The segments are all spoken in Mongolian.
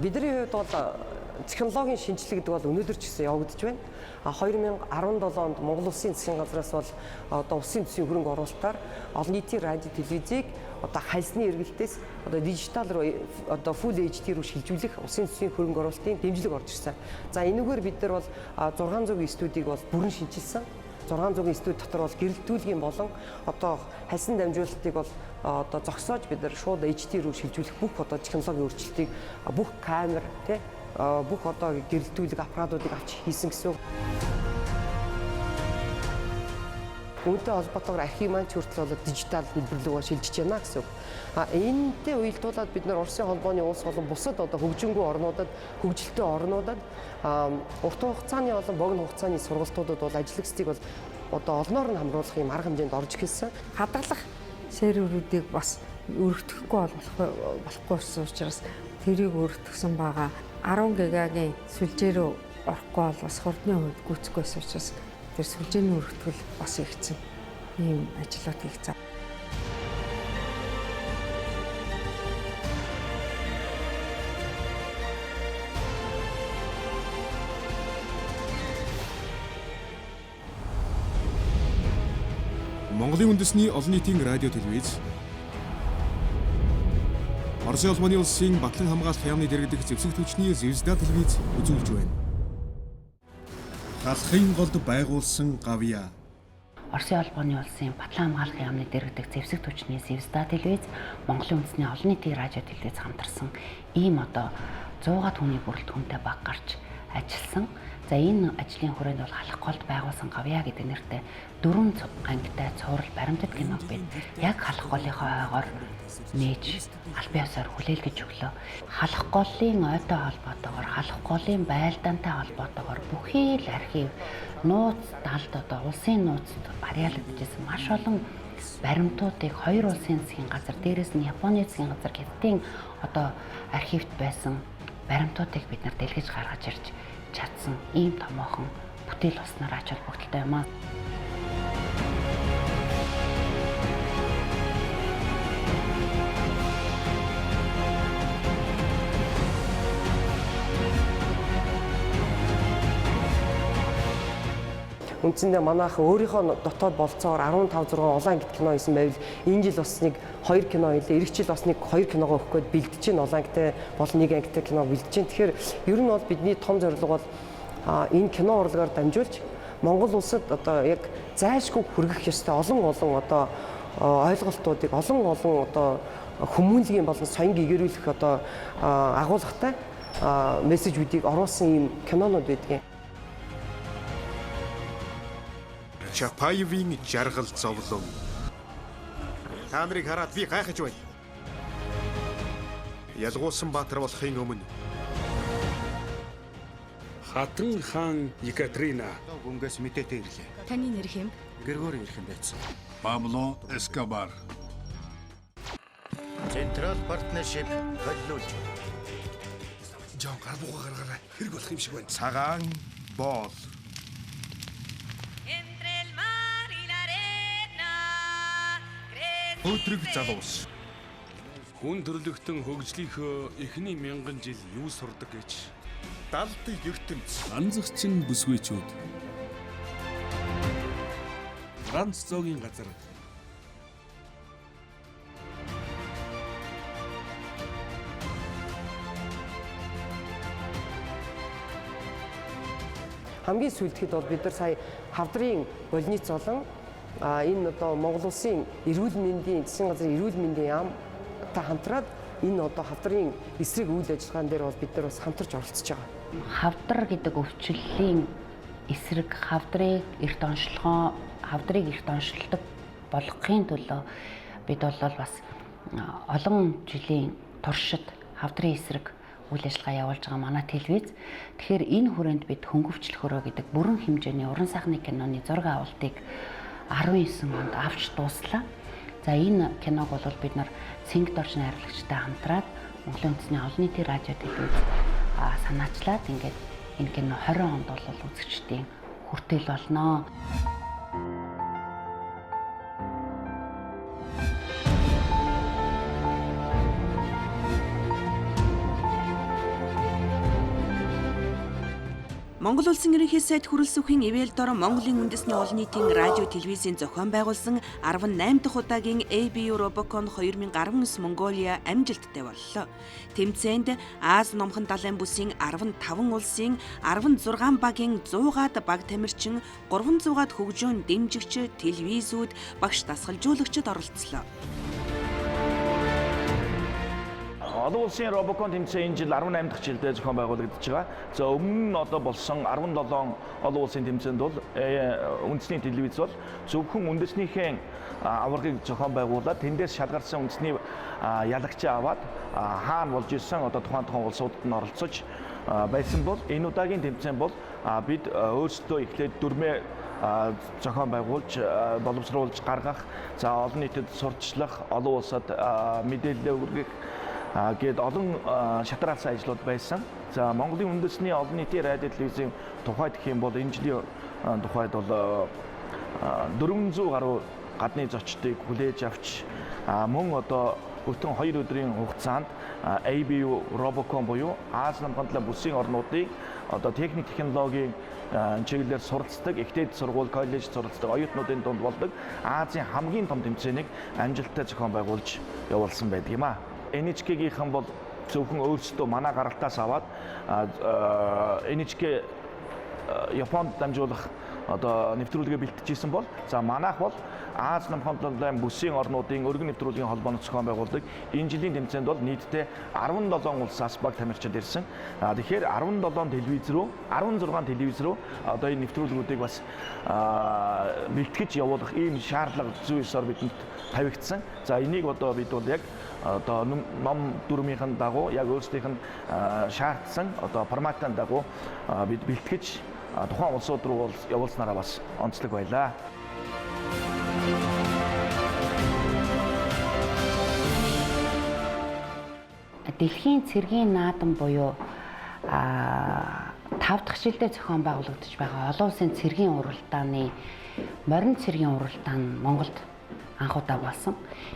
Бидний хувьд бол технологийн шинжилгээ гэдэг бол өнөөдөр ч гэсэн явагдаж байна. 2017 онд Монгол Улсын засгийн газраас бол одоо улсын төсвийн хөрөнгө оруулалтаар олон нийтийн радио телевизийг одоо хальсны эргэлтээс одоо дижитал руу одоо full HD руу шилжүүлэх улсын төсвийн хөрөнгө оруулалтын дэмжлэг орж ирсэн. За энэгээр бид нар бол 600 студийг бол бүрэн шинжилсэн. 600 студи дотор бол гэрэлтүүлгийн болон одоо хальсан дамжуулалтыг бол одоо зогсоож бид нар шууд HD руу шилжүүлэх бүх одоо технологийн өөрчлөлтийг бүх камер тий бүх одоо гэрэлтүүлэг аппаратуудыг авч хийсэн гэсэн. Үүнтэй холбоотойгоор архив маань хүртэл бол дижитал хэлбэр рүү шилжиж байна гэсэн. Энэтэй уялдуулаад бид нар Оросын холбооны улс болон бусад одоо хөгжингүй орнуудад хөгжилтэй орнуудад урт хугацааны болон богино хугацааны сургалтуудад бол ажил хэсгийг бол одоо олноор нь хамруулах юм арга хэмжээнд орж ирсэн. Хадгалах серверүүдийг бас өргөдөхгүй болохгүй учраас тэрийг өргөдгсөн байгаа 10 гигагийн сүлжээ рүү орохгүй бол бас хурдны хувьд гүйцэхгүй байсан учраас тэр сүлжээний өргөдгөл бас ихсэн ийм ажлууд хийгдсэн. Монголын үндэсний олон нийтийн радио телевиз Оросын улманы улсын батлан хамгаалах яамны дэргэдэх зэвсэг түвшний Звезда телевиз үзүүлж байна. Халахын голд байгуулсан гавья. Оросын улманы улсын батлан хамгаалах яамны дэргэдэх зэвсэг түвшний Звезда телевиз Монголын үндэсний олон нийтийн радио телевиз хамтарсан ийм одоо 100-аад хүний бүрэлдэхүүнтэй баг гарч ажилласан. За энэ ажлын хүрээнд бол халах голд байгуулсан гавья гэдэг нэртэй 4 ангитай цуврал баримтат киног бид яг халах голынхоо ойгоор нээж албан ёсоор хүлээлгэж өглөө. Халах голын ойтой холбоотойгоор халах голын байлдаантай холбоотойгоор бүхий л архив нууц далд одоо улсын нууцд барьяалагдчихсан маш олон баримтуудыг хоёр улсын засгийн газар дээрээс нь Японы засгийн газар Хятадын одоо архивт байсан баримтуудыг бид нар дэлгэж гаргаж ирж чадсан ийм томоохон бүтээл болсноор ач холбогдолтой юм аа. Үндсэндээ манайх өөрийнхөө дотоод болцоогоор 15-6 улаан ангит кино хийсэн байвал энэ жил бас нэг 2 кино хийлээ. Ирэх жил бас нэг 2 киногоо өгөх гээд бэлдэж чинь улаан ангитай болон нэг ангитай кино бэлдэж чинь. Тэгэхээр ер нь бол бидний том зорилго бол энэ кино урлагаар дамжуулж Монгол улсад одоо яг зайлшгүй хүргэх ёстой олон одоо ойлголтуудыг олон одоо хүмүүнлэгийн болон соён гэгэрүүлэх одоо агуулгатай мессежүүдийг оруулсан ийм кинонууд байдгийг. Чапаевын жаргал зовлон. Камерыг хараад би гайхаж байна. Ялгуулсан баатар болохын өмнө Хатан хаан Екатерина гүнгээс мэдээтэй ирлээ. Таны нэр хэм? Григори ирхэн байсан. Пабло Эскобар. Централ партнершип хөдлөж. Жон гарбууга гаргаарай. Хэрэг болох юм шиг байна. Цагаан боол. Өдрөг залуус. хүн төрлөختөн хөгжлийнхөө эхний 1000 жил юу сурдаг гэж. Далд ертөнц. Анзагчин бүсгүйчүүд. Франц зоогийн газар. Хамгийн сүүлдэхэд бол бид нар сая хавдрын больниц болон энэ одоо Монгол улсын эрүүл мэндийн засгийн газрын эрүүл мэндийн яамтай хамтраад энэ одоо хавдрын эсрэг үйл ажиллагаан дээр бол бид нар бас хамтарч оролцож байгаа. Хавдар гэдэг өвчлөлийн эсрэг хавдрыг эрт оншилдог болгохын төлөө бид бол бас олон жилийн туршид хавдрын эсрэг үйл ажиллагаа явуулж байгаа манай телевиз. Тэгэхээр энэ хүрээнд бид хөнгөвчлөх өрөө гэдэг бүрэн хэмжээний уран сайхны киноны зураг авалтыг 19 онд авч дууслаа. За энэ киног бол бид нар цэнг дорч найрлагчтай хамтраад Монголын үндэсний олон нийтийн радио телевиз санаачлаад ингээд энэ кино 20 онд бол үзэгчдийн хүртэл болно. Монгол улсын ерөнхий сайд хүрэлц үхийн ивэл дор Монголын үндэсний олон нийтийн радио телевизийн зохион байгуулсан 18 дахь удаагийн ABU Robocon 2019 Mongolia амжилттай боллоо. Тэмцээнд Аз номхон далайн бүсийн 15 улсын 16 багийн 100-аад баг тамирчин, 300-аад хөгжөөн дэмжигч, телевизүүд, багш дасгалжуулагчид оролцлоо. Олон улсын Robocon тэмцээн энэ жил 18 дахь жилдээ зохион байгуулагдаж байгаа. За өмнө нь одоо болсон 17 олон улсын тэмцээнд бол үндэсний телевиз бол зөвхөн үндэснийхээ аваргыг зохион байгуулад тэндээс шалгарсан үндэсний ялагчаа аваад хаана болж ирсэн одоо тухайн улсуудад нь оролцож байсан бол энэ удаагийн тэмцээн бол бид өөрсдөө эхлээд дүрмээ зохион байгуулж боловсруулж гаргах, за олон нийтэд сурталчлах, олон улсад мэдээлэл өргөх гээд олон шатраас ажлууд байсан. За Монголын үндэсний олон нийтийн радио телевизийн тухайд гэх юм бол энэ жилийн тухайд бол 400 гаруй гадны зочдыг хүлээж авч мөн одоо бүтэн 2 өдрийн хугацаанд ABU Robocon буюу Аз намхан далайн бүсийн орнуудыг одоо техник технологийн чиглэлээр суралцдаг, ихтэй сургууль, коллеж суралцдаг оюутнуудын дунд болдог Азийн хамгийн том тэмцээнийг амжилттай зохион байгуулж явуулсан байдаг юм а. NHK-гийнхэн бол зөвхөн өөрсдөө манай гаралтаас аваад NHK Японд дамжуулах одоо нэвтрүүлгээ бэлтжижсэн бол за манайх бол Аз намхан далайн бүсийн орнуудын өргөн нэвтрүүлгийн холбоонд зохион байгуулдаг энэ жилийн тэмцээнд бол нийтдээ 17 улсаас баг тамирчид ирсэн. Тэгэхээр 16 телевиз рүү одоо энэ нэвтрүүлгүүдийг бас бэлтгэж явуулах ийм шаардлага зүй ёсоор бидэнд тавигдсан. За энийг одоо бид бол яг одоо ном дүрмийнхэн дагуу яг өөрсдийнх нь шаардсан одоо форматын дагуу бид бэлтгэж тухайн улсууд руу явуулснараа бас онцлог байлаа. Дэлхийн цэргийн наадам буюу 5 дахь жилдээ зохион байгуулагдаж байгаа олон улсын цэргийн уралдааны морин цэргийн уралдаан Монголд анх удаа болсон.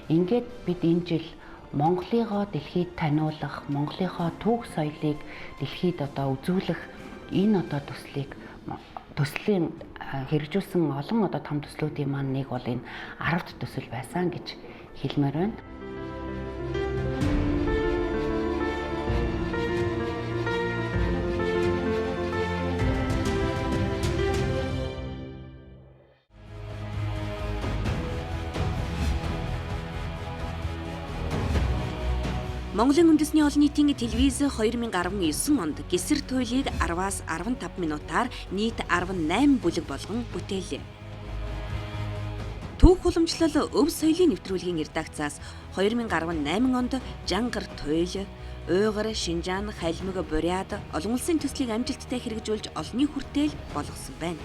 Ингээд бид энэ жил Монголыгоо дэлхийд таниулах, Монголынхоо түүх соёлыг дэлхийд одоо үзүүлэх энэ одоо төслийн хэрэгжүүлсэн олон одоо том төслүүдийн маань нэг бол энэ 10-р төсөл байсан гэж хэлмээр байна. Монголын үндэсний олон нийтийн телевиз 2019 онд гисэр туйлыг 10-аас 15 минутаар нийт 18 бүлэг болгон бүтээлээ. Түүх уламжлал өв соёлын нэвтрүүлгийн редакцаас 2018 онд Жангар туйл, Уйгар, Шинжаан, Халимаг, Бурят олон улсын төслийг амжилттай хэрэгжүүлж олонний хүртээл болгосон байна.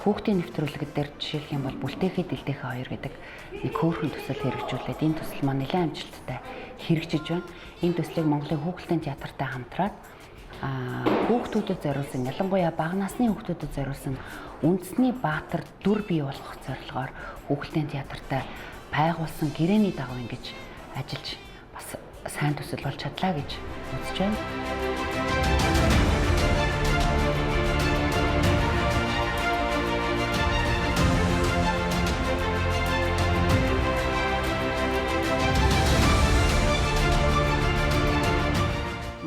Хүүхдийн нэвтрүүлэг дээр жишээлх юм бол бүлтээхэд илдэхэ 2 гэдэг нэг хөөрхөн төсөл хэрэгжүүлээд энэ төсөл маань нэлээд амжилттай хэрэгжиж байна. Энэ төслийг Монголын хүүхэлдэйн театртай хамтраад хүүхдүүдэд зориулсан, ялангуяа бага насны хүүхдүүдэд зориулсан үндэсний баатар дүр бий болгох зорилгоор хүүхэлдэйн театртай байгуулсан гэрээний дагуу ингэж ажиллаж бас сайн төсөл болж чадлаа гэж үзэж байна.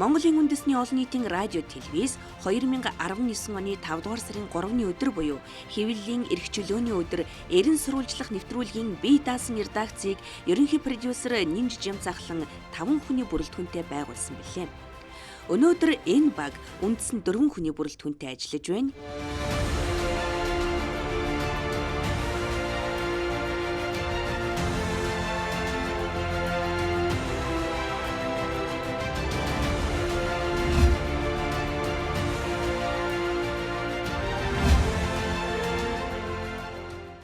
Монголын үндэсний олон нийтийн радио телевиз 2019 оны 5 дугаар сарын 3-ны өдөр буюу хэвлэлийн эрх чөлөөний өдөр эрен сурвалжлах нэвтрүүлгийн бие даасан редакцийг ерөнхий продюсер Нинж Жамцахлан 5 хүний бүрэлдэхүүнтэй байгуулсан билээ. Өнөөдөр энэ баг үндэс нь 4 хүний бүрэлдэхүүнтэй ажиллаж байна.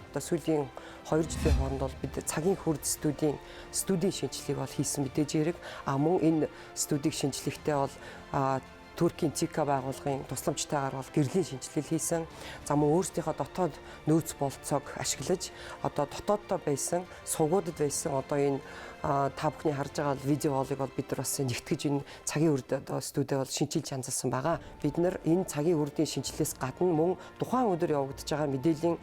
Одоо сүүлийн 2 жилийн хооронд бол бид цагийн хурд студийн шинжилгээг бол хийсэн мэдээж хэрэг. Мөн энэ студийг шинжлэхдээ бол Туркийн ЦИКА байгууллагын тусламжтайгаар бол гэрлийн шинжилгээ хийсэн. За мөн өөрсдийнхөө дотоод нөөц болцоог ашиглаж одоо дотооддоо байсан, сувгуудад байсан одоо энэ та бүхний харж байгаа видео хоолыг бол бид нар бас нэгтгэж энэ цагийн үрд одоо студид бол шинжилж янзалсан байгаа. Бид нар энэ цагийн үрдийн шинжилгээс гадна мөн тухайн өдөр явагдаж байгаа мэдээллийн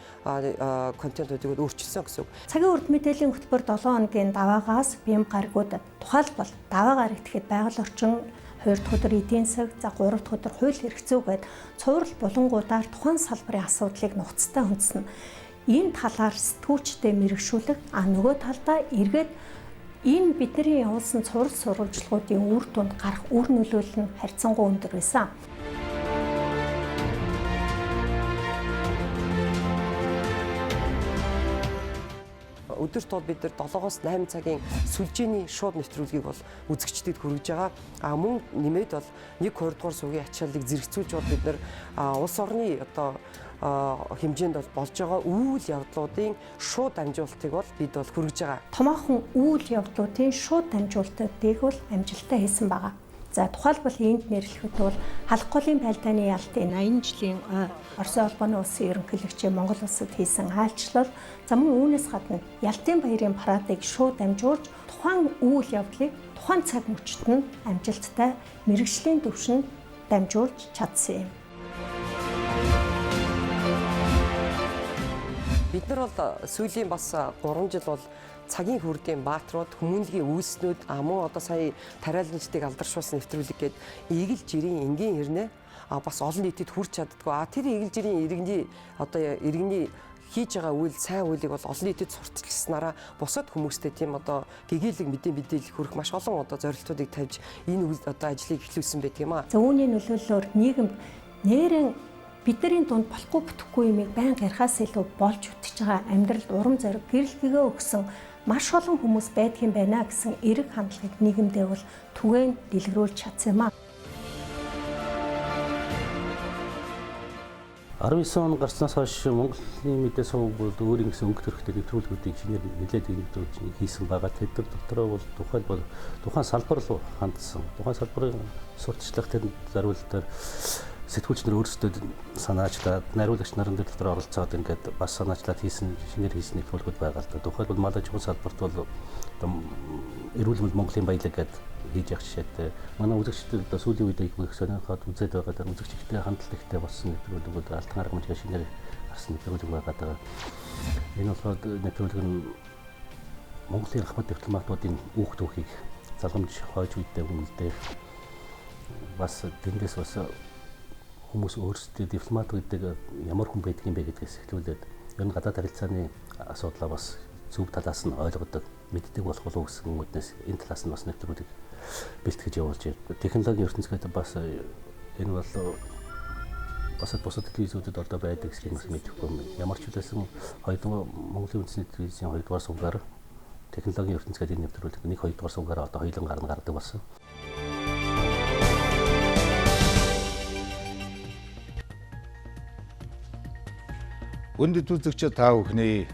контентуудыг өөрчилсөн гэсэн үг. Цагийн үрд мэдээллийн хөтөлбөр 7 хоногийн даваагаас бие гаргуудад тухайлбал даваагаар итгэхэд байгаль орчин 2 дахь өдөр эдийн засаг, за 3 дахь өдөр хууль хэрэгцээ гээд цуврал булангуудаар тухайн салбарын асуудлыг нухацтай хүндэснэ. Энэ талаар сэтгүүлчдэд мэрэгшүүлэх, нөгөө талдаа эргээд энэ бидний явуулсан цуврал сурвалжлагуудын үр дүнд гарах үр нөлөөлөл нь харьцангуй өндөр байсан. Өдөрт бол бид нар 7-оос 8 цагийн сүлжээний шууд нэвтрүүлгийг бол үзэгчдэд хүргэж байгаа. Мөн нэмээд бол 1-2 дугаар сүгийн ачааллыг зэрэгцүүлж бол бид нар улс орны одоо хэмжээнд бол болж байгаа үйл явдлуудын шууд дамжуулалтыг бол бид бол хүргэж байгаа. Томоохон үйл явдлуудын шууд дамжуулалтыг бол амжилттай хийсэн байгаа. За тухайлбал энд нэрлэхэд бол халах голын байлдааны ялтын 80 жилийн Оросын холбооны улсын ерөнхийлөгчийн Монгол улсад хийсэн айлчлал, за мөн үүнээс гадна Ялтын баярын парадыг шууд дамжуулж тухайн үйл явдлыг тухайн цаг мөчид нь амжилттай мэрэгжлийн түвшинд дамжуулж чадсан юм. Бид нар бол сүүлийн бас 3 жил бол цагийн хүрдийн бааtruуд хүмүүнлэгийн үйлснүүд мөн одоо сая тариаланчдыг алдаршуулсан нэвтрүүлэг гээд игэл жирийн энгийн хэрнээ бас олон нийтэд хүрч чаддгүй. Тэр игэл жирийн иргэний хийж байгаа үйл сайн үйлийг бол олон нийтэд сурталчилснараа бусад хүмүүстэй тийм одоо гэгээлэг мэдээлэл хүрэх маш олон одоо зорилтуудыг тавьж энэ одоо ажлыг эхлүүлсэн байдаг юм аа. За үүний нөлөөллөөр нийгэмд нэрэн бидний дунд болохгүй бүтэхгүй юмыг байн гарахаас илүү болж үтж байгаа амьдралд урам зориг гэрэлтгээ өгсөн маш олон хүмүүс байдгийн байна гэсэн эрэг хандлагыг нийгэмдээ бол түгээн дэлгэрүүлж чадсан юм аа. 19 он гарснаас хойш Монголын мэдээ сувг бол өөрийн гэсэн өнгө төрхтэй нэвтрүүлгүүдийг шинээр нэлээд хийсэн байгаа. Тэд дотроо бол тухайн салбар руу хандсан. Тухайн салбарын сурталчлах тэр зориулалтаар сэтгүүлч нар өөрсдөө санаачлаад, найруулагч нарын дотор оролцоод ингээд бас санаачлаад хийсэн шинээр хийсэн нэвтрүүлгүүд байгаа л да. Тухайлбал манай чухал салбарт бол эрүүл мэнд Монголын баялаг гэдэг хийж явах жишээтэй. Манай үзэгчдүүд сүүлийн үед их сонирхоод үзээд байгаа үзэгчтэй хандлт ихтэй болсон нэвтрүүлгүүд алтан аргамжийн шинээр гарсан нэвтрүүлэг байгаа. Энэ болохоор нэвтрүүлэг нь Монголын ахмад дипломатуудын үүх түүхийг залгамж хойж үйдээ үнэлдэг. Бас тэндээс бас хүмүүс өөрсдөө дипломат гэдэг ямар хүн байдгийг бэ гэдгээс эхлүүлээд ер нь гадаад харилцааны асуудлаа бас зөв талаас нь ойлгодог, мэддэг болох болов гэсэн үгнээс энэ талаас нь бас нэвтрүүлэг бэлтгэж явуулж байна. Технологийн ертөнцид бас энэ бол бусад телевизүүдэд одоо байдаг гэж мэдэхгүй. Ямар ч үлээсэн Монголын үндэсний телевизийн 2 дугаар сувгаар технологийн ертөнцид энэ нэвтрүүлэг 1-2 дугаар сувгаар одоо хоёулан гардаг болсон. Өндөд үзэгч та бүхний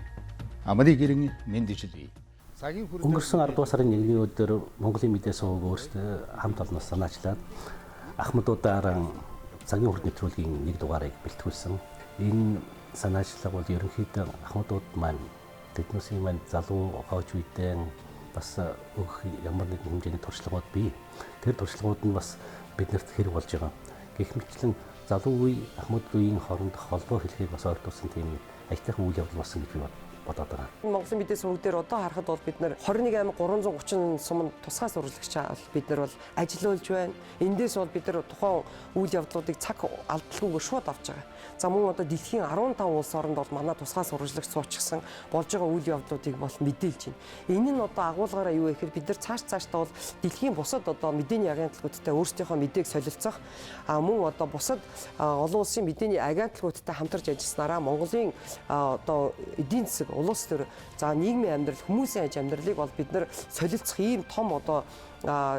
амрыг гэрэн мэндижилье. Өнгөрсөн 10 дугаар сарын 1-ний өдөр Монголын мэдээ сувг өөрсдөө хамт олноос санаачлаад ахмадуудаараа цагийн хүрд нэвтрүүлгийн 1 дугаарыг бэлтгүүлсэн. Энэ санаачлага бол ерөнхийдөө ахмадууд маань тэднээсийн маань залуу хойч үедээ бас өгөх ямар нэгэн хэмжээний туршлагууд бий. Тэр туршлагууд нь бас биднэрт хэрэг болж байгаа. Гэх мэтлэн залуу үе ахмад үеийн хоорондох холбоо хэлхийг бас ойртуулсан тийм аятайхан үйл явдал болсон гэж би бодоод байгаа. Монголын мэдээ сувг дээр одоо харахад бол бид нар 21,330 сум тусгай сурвалжлагч бид нар бол ажиллаулж байна. Эндээс бол бид нар тухайн үйл явдлуудыг цаг алдалгүйгээр шууд авч байгаа. За мөн одоо дэлхийн 15 улс оронд бол манай тусгай сурвалжлагч суучихсан болж байгаа үйл явдлуудыг бол мэдээлж байна. Энэ нь одоо агуулгаараа юу вэ гэхээр бид нар цаашдаа бол дэлхийн бусад одоо мэдээний агентлагуудтай өөрсдийнхөө мэдээг солилцох мөн одоо бусад олон улсын мэдээний агентлагуудтай хамтарч ажилласнараа Монголын одоо эдийн засаг улс төр за нийгмийн амьдрал хүмүүсийн аж амьдралыг бол бид нар солилцох ийм том одоо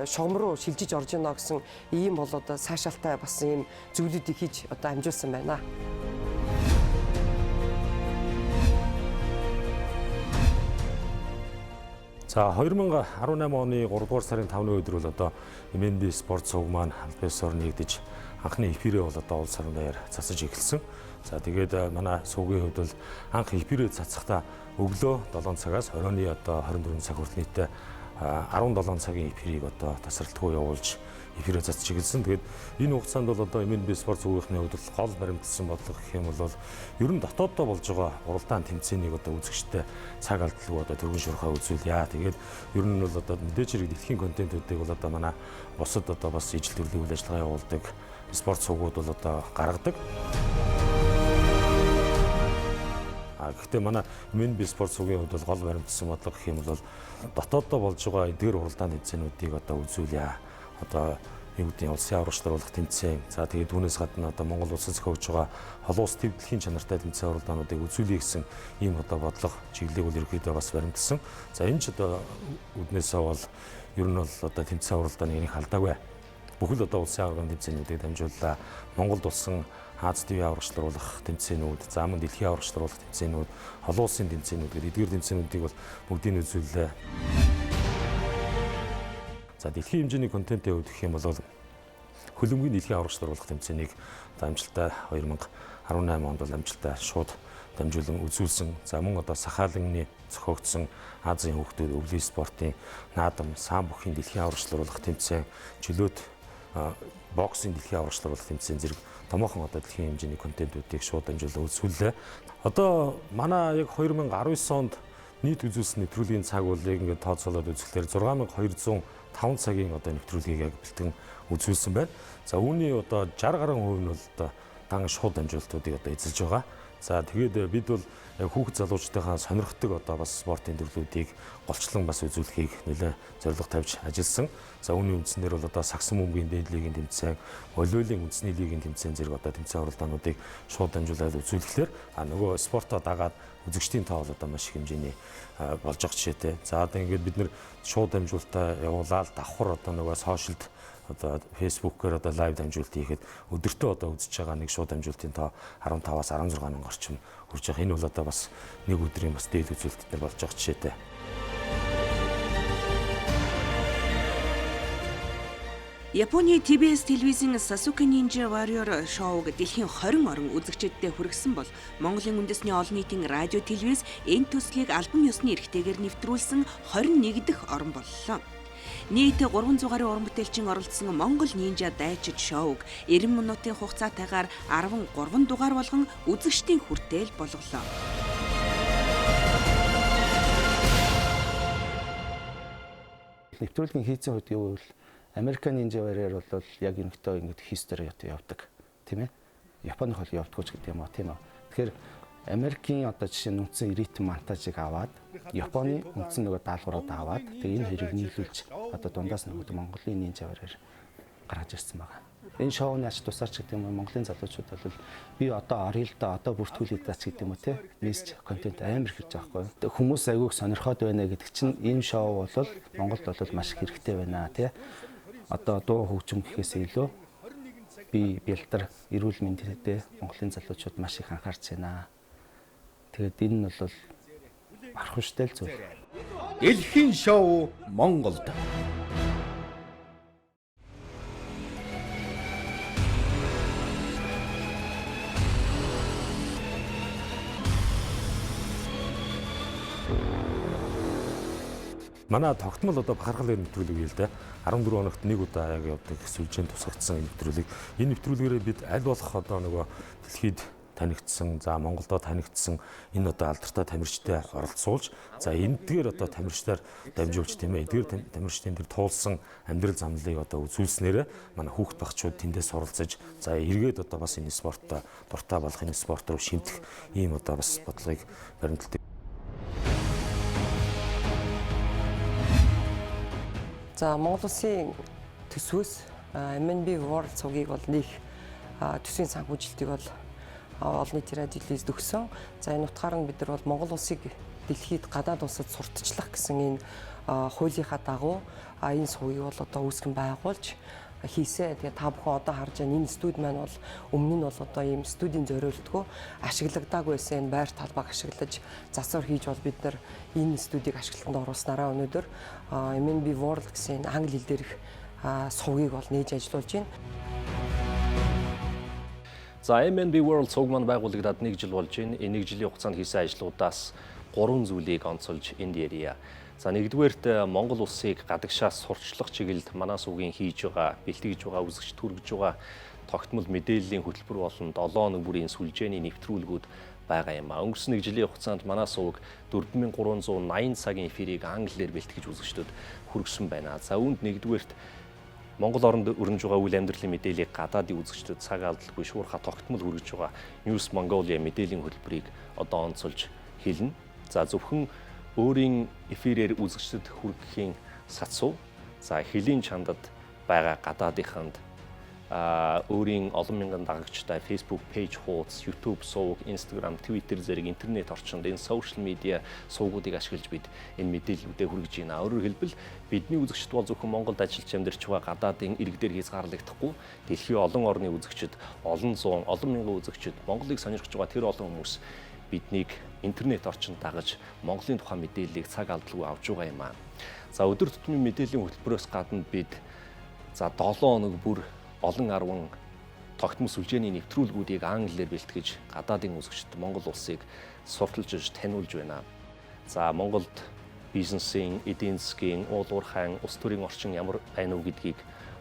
шугам руу шилжиж орж ийнэ гэсэн ийм бол одоо сайшаалтай бас ийм зүйлүүдийг хийж одоо амжуулсан байна. За 2018 оны 3 дугаар сарын 5-ны өдөр бол одоо MNB спорт цуг маань албаёсоор нэгдэж анхны эфирээ бол одоо улс орон даяар цацаж эхэлсэн. За тэгээд манай сувгийн хувьд бол анх эфирээ цацахдаа өглөө 7 цагаас оройны одоо 24 цаг хүртэл нийтдээ 17 цагийн эфирийг одоо тасралтгүй явуулж эфирээ цацаж эхэлсэн. Тэгээд энэ хугацаанд бол одоо MNB спорт цугийнхны хувьд гол баримтсан бодлого гэх юм бол ер нь дотооддоо болж байгаа уралдаан тэмцээнийг одоо үзэгчтэй цаг алдалгүй одоо тэргүүн шуурхаа үзүүлье. Тэгээд ер нь бол одоо мэдээж хэрэг дэлхийн контентуудыг бол одоо манай бусад одоо бас ижил төрлийн үйл ажиллагаа явуулдаг спорт цугууд бол одоо гаргадаг. Гэхдээ манай MNB спорт цугийн хувьд бол гол баримтсан бодлого гэх юм бол дотооддоо болж байгаа эдгээр уралдаан тэмцээнүүдийг одоо үзүүлье. Одоо юу гэдэг улсын аврагчдруулах тэмцээн. За тэгээд түүнээс гадна одоо Монгол улсад зохиож байгаа олон улс төв дэлхийн чанартай тэмцээн уралдаануудыг үзүүлье гэсэн ийм одоо бодлого чиглэлийг бол ерөөдөө бас баримтсан. За энэ ч одоо үднээсээ бол ер нь бол одоо тэмцээн уралдааны энийг алдаагүй. Бүхэл одоо улсын аврагын тэмцээнүүдийг дамжууллаа. Монголд болсон Аз төв аврагчдруулах тэмцээнүүд, за мөн дэлхийн аврагчдруулах тэмцээнүүд, олон улсын тэмцээнүүд гэдэг эдгээр тэмцээнүүдийг бол бүгдийг үзүүллээ. За дэлхийн хэмжээний контентын хувьд гэх юм бол хөлбөмбөгийн дэлхийн аврагчдруулах тэмцээнийг амжилттай 2018 онд бол амжилттай шууд дамжуулан үзүүлсэн. За мөн одоо Сахалинны зохиогдсон Азийн хүүхдүүд өвлийн спортын наадам самбохийн дэлхийн аврагчдруулах тэмцээн, чөлөөт боксing дэлхийн аврагчдруулах тэмцээн зэрэг томоохон одоо дэлхийн хэмжээний контентуудыг шууд дамжуулан үзүүллээ. Одоо манай яг 2019 онд нийт үзүүлсэн нэвтрүүлгийн цаг болыг ингээд тооцоолоод үзэхлээр 6205 цагийн одоо нэвтрүүлгийг яг бэлтгэн үзүүлсэн байна. За үүний одоо 60 гаруй хувь нь бол одоо дан шууд дамжуулалтуудыг одоо эзэлж байгаа. За тэгээд бид бол хүүхэд залуучдынхаа сонирхдаг одоо бас спортын төрлүүдийг голчлон бас үзүүлэхийг нэлээд зорилго тавьж ажилласан. За үүний үндснээр бол одоо сагсан бөмбөгийн дээд лигийн тэмцээн, волейболын үндэсний лигийн тэмцээн зэрэг одоо тэмцээн уралдаануудыг шууд дамжуулаад үзүүлэхлээр нөгөө спортоо дагаад үзэгчдийн тоо бол одоо маш их хэмжээний болж байгаа жишээтэй. За одоо ингээд бид нэр шууд дамжуулалтаа явуулаад давхар одоо нөгөө сошиалд одоо фэйсбүүкээр одоо лайв дамжуулалт хийхэд өдөртөө одоо үзэж байгаа нэг шууд дамжуулалтын тоо 15-аас 16 мянган орчим хүрч байгаа. Энэ бол одоо бас нэг өдрийн бас дээд үзүүлэлтээр болж байгаа жишээтэй. Японы TBS телевизийн Sasuke Ninja Warrior шоуг дэлхийн 20 орон үзэгчдэд хүргэсэн бол Монголын үндэсний олон нийтийн радио телевиз энэ төслийг албан ёсны эрхтэйгээр нэвтрүүлсэн 21 дахь орн боллоо. Нийт 300 гаруй уран бүтээлчин оролцсон Монгол Ninja дайчид шоуг 90 минутын хугацаатайгаар 13 дугаар болгон үзэгчдийн хүртээл болголоо. Нэвтрүүлгийн хийцэн хувьд юу вэ? American Ninja Warrior бол яг энэхтэй ингэж хистори явдаг тийм ээ. Японы хол явдаггүй ч гэдэг юм аа тийм үү. Тэгэхээр Америкийн одоо жишээ нь үндсэн ритм монтажийг аваад Японы үндсэн нөгөө даалгаврууд аваад тэгээ энэ хоёрыг нийлүүлж одоо дундаас нөгөө Mongolia Ninja Warrior гаргаж ирсэн байгаа. Энэ шоуны ач тусаарч гэдэг юм уу Монголын залуучууд бол би одоо орё л да одоо бүртгүүлээд даач гэдэг юм уу те мессеж контент амар хэрэг байгаа байхгүй. Хүмүүс айгүйг сонирхоод байна гэдэг чинь энэ шоу бол Монголд бол маш их хэрэгтэй байна те. Одоо дуу хөгжим гэхээс илүү би бэлтэр эрүүл мэндэд Монголын залуучууд маш их анхаарч байна. Тэгээд энэ нь бол архуштай л зүйл. Дэлхийн шоу Монголд. Манай тогтмол одоо бахархал нэвтрүүлэг л дээ 14 хоногт нэг удаа яг явдаг сүлжээнд тусгагдсан нэвтрүүлэг. Энэ нэвтрүүлгээрээ бид аль болох одоо нөгөө дэлхийд танигдсан, за Монголдо танигдсан энэ одоо алдартай тамирчтай оролцуулж, за эндгээр одоо тамирчдаар дамжуулж тийм ээ. Эдгээр тамирчдын тэр туулсан амьдрал замлыг одоо үзүүлснээр манай хүүхд багчууд тэндээс оролцож, за эргээд одоо бас энэ спорттой дуртай болох энэ спорт руу шимтэх ийм одоо бас бодлогыг баримталдаг. За Монгол Улсын төсвөөс MNB World цугийг бол нэг төсвийн санхүүжилтийг бол олон нийтийн радио телевизэд өгсөн. За энэ утгаар нь бид нар бол Монгол Улсыг дэлхийд гадаад улсад сурталчлах гэсэн энэ хуулийнхаа дагуу энэ сувгийг бол одоо үүсгэн байгуулж хийсэн. Тэгээ та бүхэн одоо харж байгаа энэ студи маань бол өмнө нь бол одоо ийм студийн зориултгүй ашиглагдаагүй байсан энэ байр талбайг ашиглаж засвар хийж бол бид нар энэ студийг ашиглалтанд оруулснараа өнөөдөр MNB World гэсэн англи хэл дээрх сувгийг бол нээж ажиллуулж байна. За MNB World сувг маань байгуулагдаад 1 жил болж байна. Энэ 1 жилийн хугацаанд хийсэн ажлуудаас 3 зүйлийг онцолж энд ярья. За нэгдүгээрт Монгол улсыг гадагшаас сурчлах чиглэлд манай сувгийн хийж байгаа, бэлтгэж байгаа, үзэгч түргэж байгаа тогтмол мэдээллийн хөтөлбөр болон 7 хоног бүрийн сүлжээний нэвтрүүлгүүд байгаа юм. Өнгөрсөн 1 жилийн хугацаанд манай сувг 4380 цагийн эфирийг англиэр бэлтгэж үзэгчдэд хүргэсэн байна. За үүнд нэгдүгээрт Монгол оронд өрнөж байгаа үйл амьдралын мэдээллийг гадаадын үзэгчдэд цаг алдалгүй шуурхай тогтмол хүргэж байгаа News Mongolia мэдээллийн хөтөлбөрийг одоо онцолж хэлнэ. За зөвхөн өөрийн эфирээр үзэгчдэд хүргэхийн сацуу. За хэлийн чандад байгаа гадаадынханд өөрийн олон мянган дагагчтай Facebook пэйж хуудас, YouTube сувг, Instagram, Twitter зэрэг интернет орчинд энэ social media сувгуудыг ашиглаж бид энэ мэдээллүүдээ хүргэж байна. Өөрөөр хэлбэл бидний үзэгчд бол зөвхөн Монголд ажиллаж амьдарч байгаа гадаадын иргэдээр хязгаарлагдахгүй дэлхийн олон орны үзэгчд, олон зуун, олон мянган үзэгчд Монголыг сонирхож байгаа тэр олон хүмүүс биднийг интернет орчинд дагаж Монголын тухай мэдээллийг цаг алдалгүй авч байгаа юм аа. За өдөр тутмын мэдээллийн хөтөлбөрөөс гадна бид 7 хоног бүр олон 10 тогтмол сүлжээний нэвтрүүлгүүдийг англиэр бэлтгэж гадаадын үзэгчдэд Монгол улсыг сурталчилж таниулж байна. За Монголд бизнесийн, эдийн засгийн, уулуурхайн, улс төрийн орчин ямар байна уу гэдгийг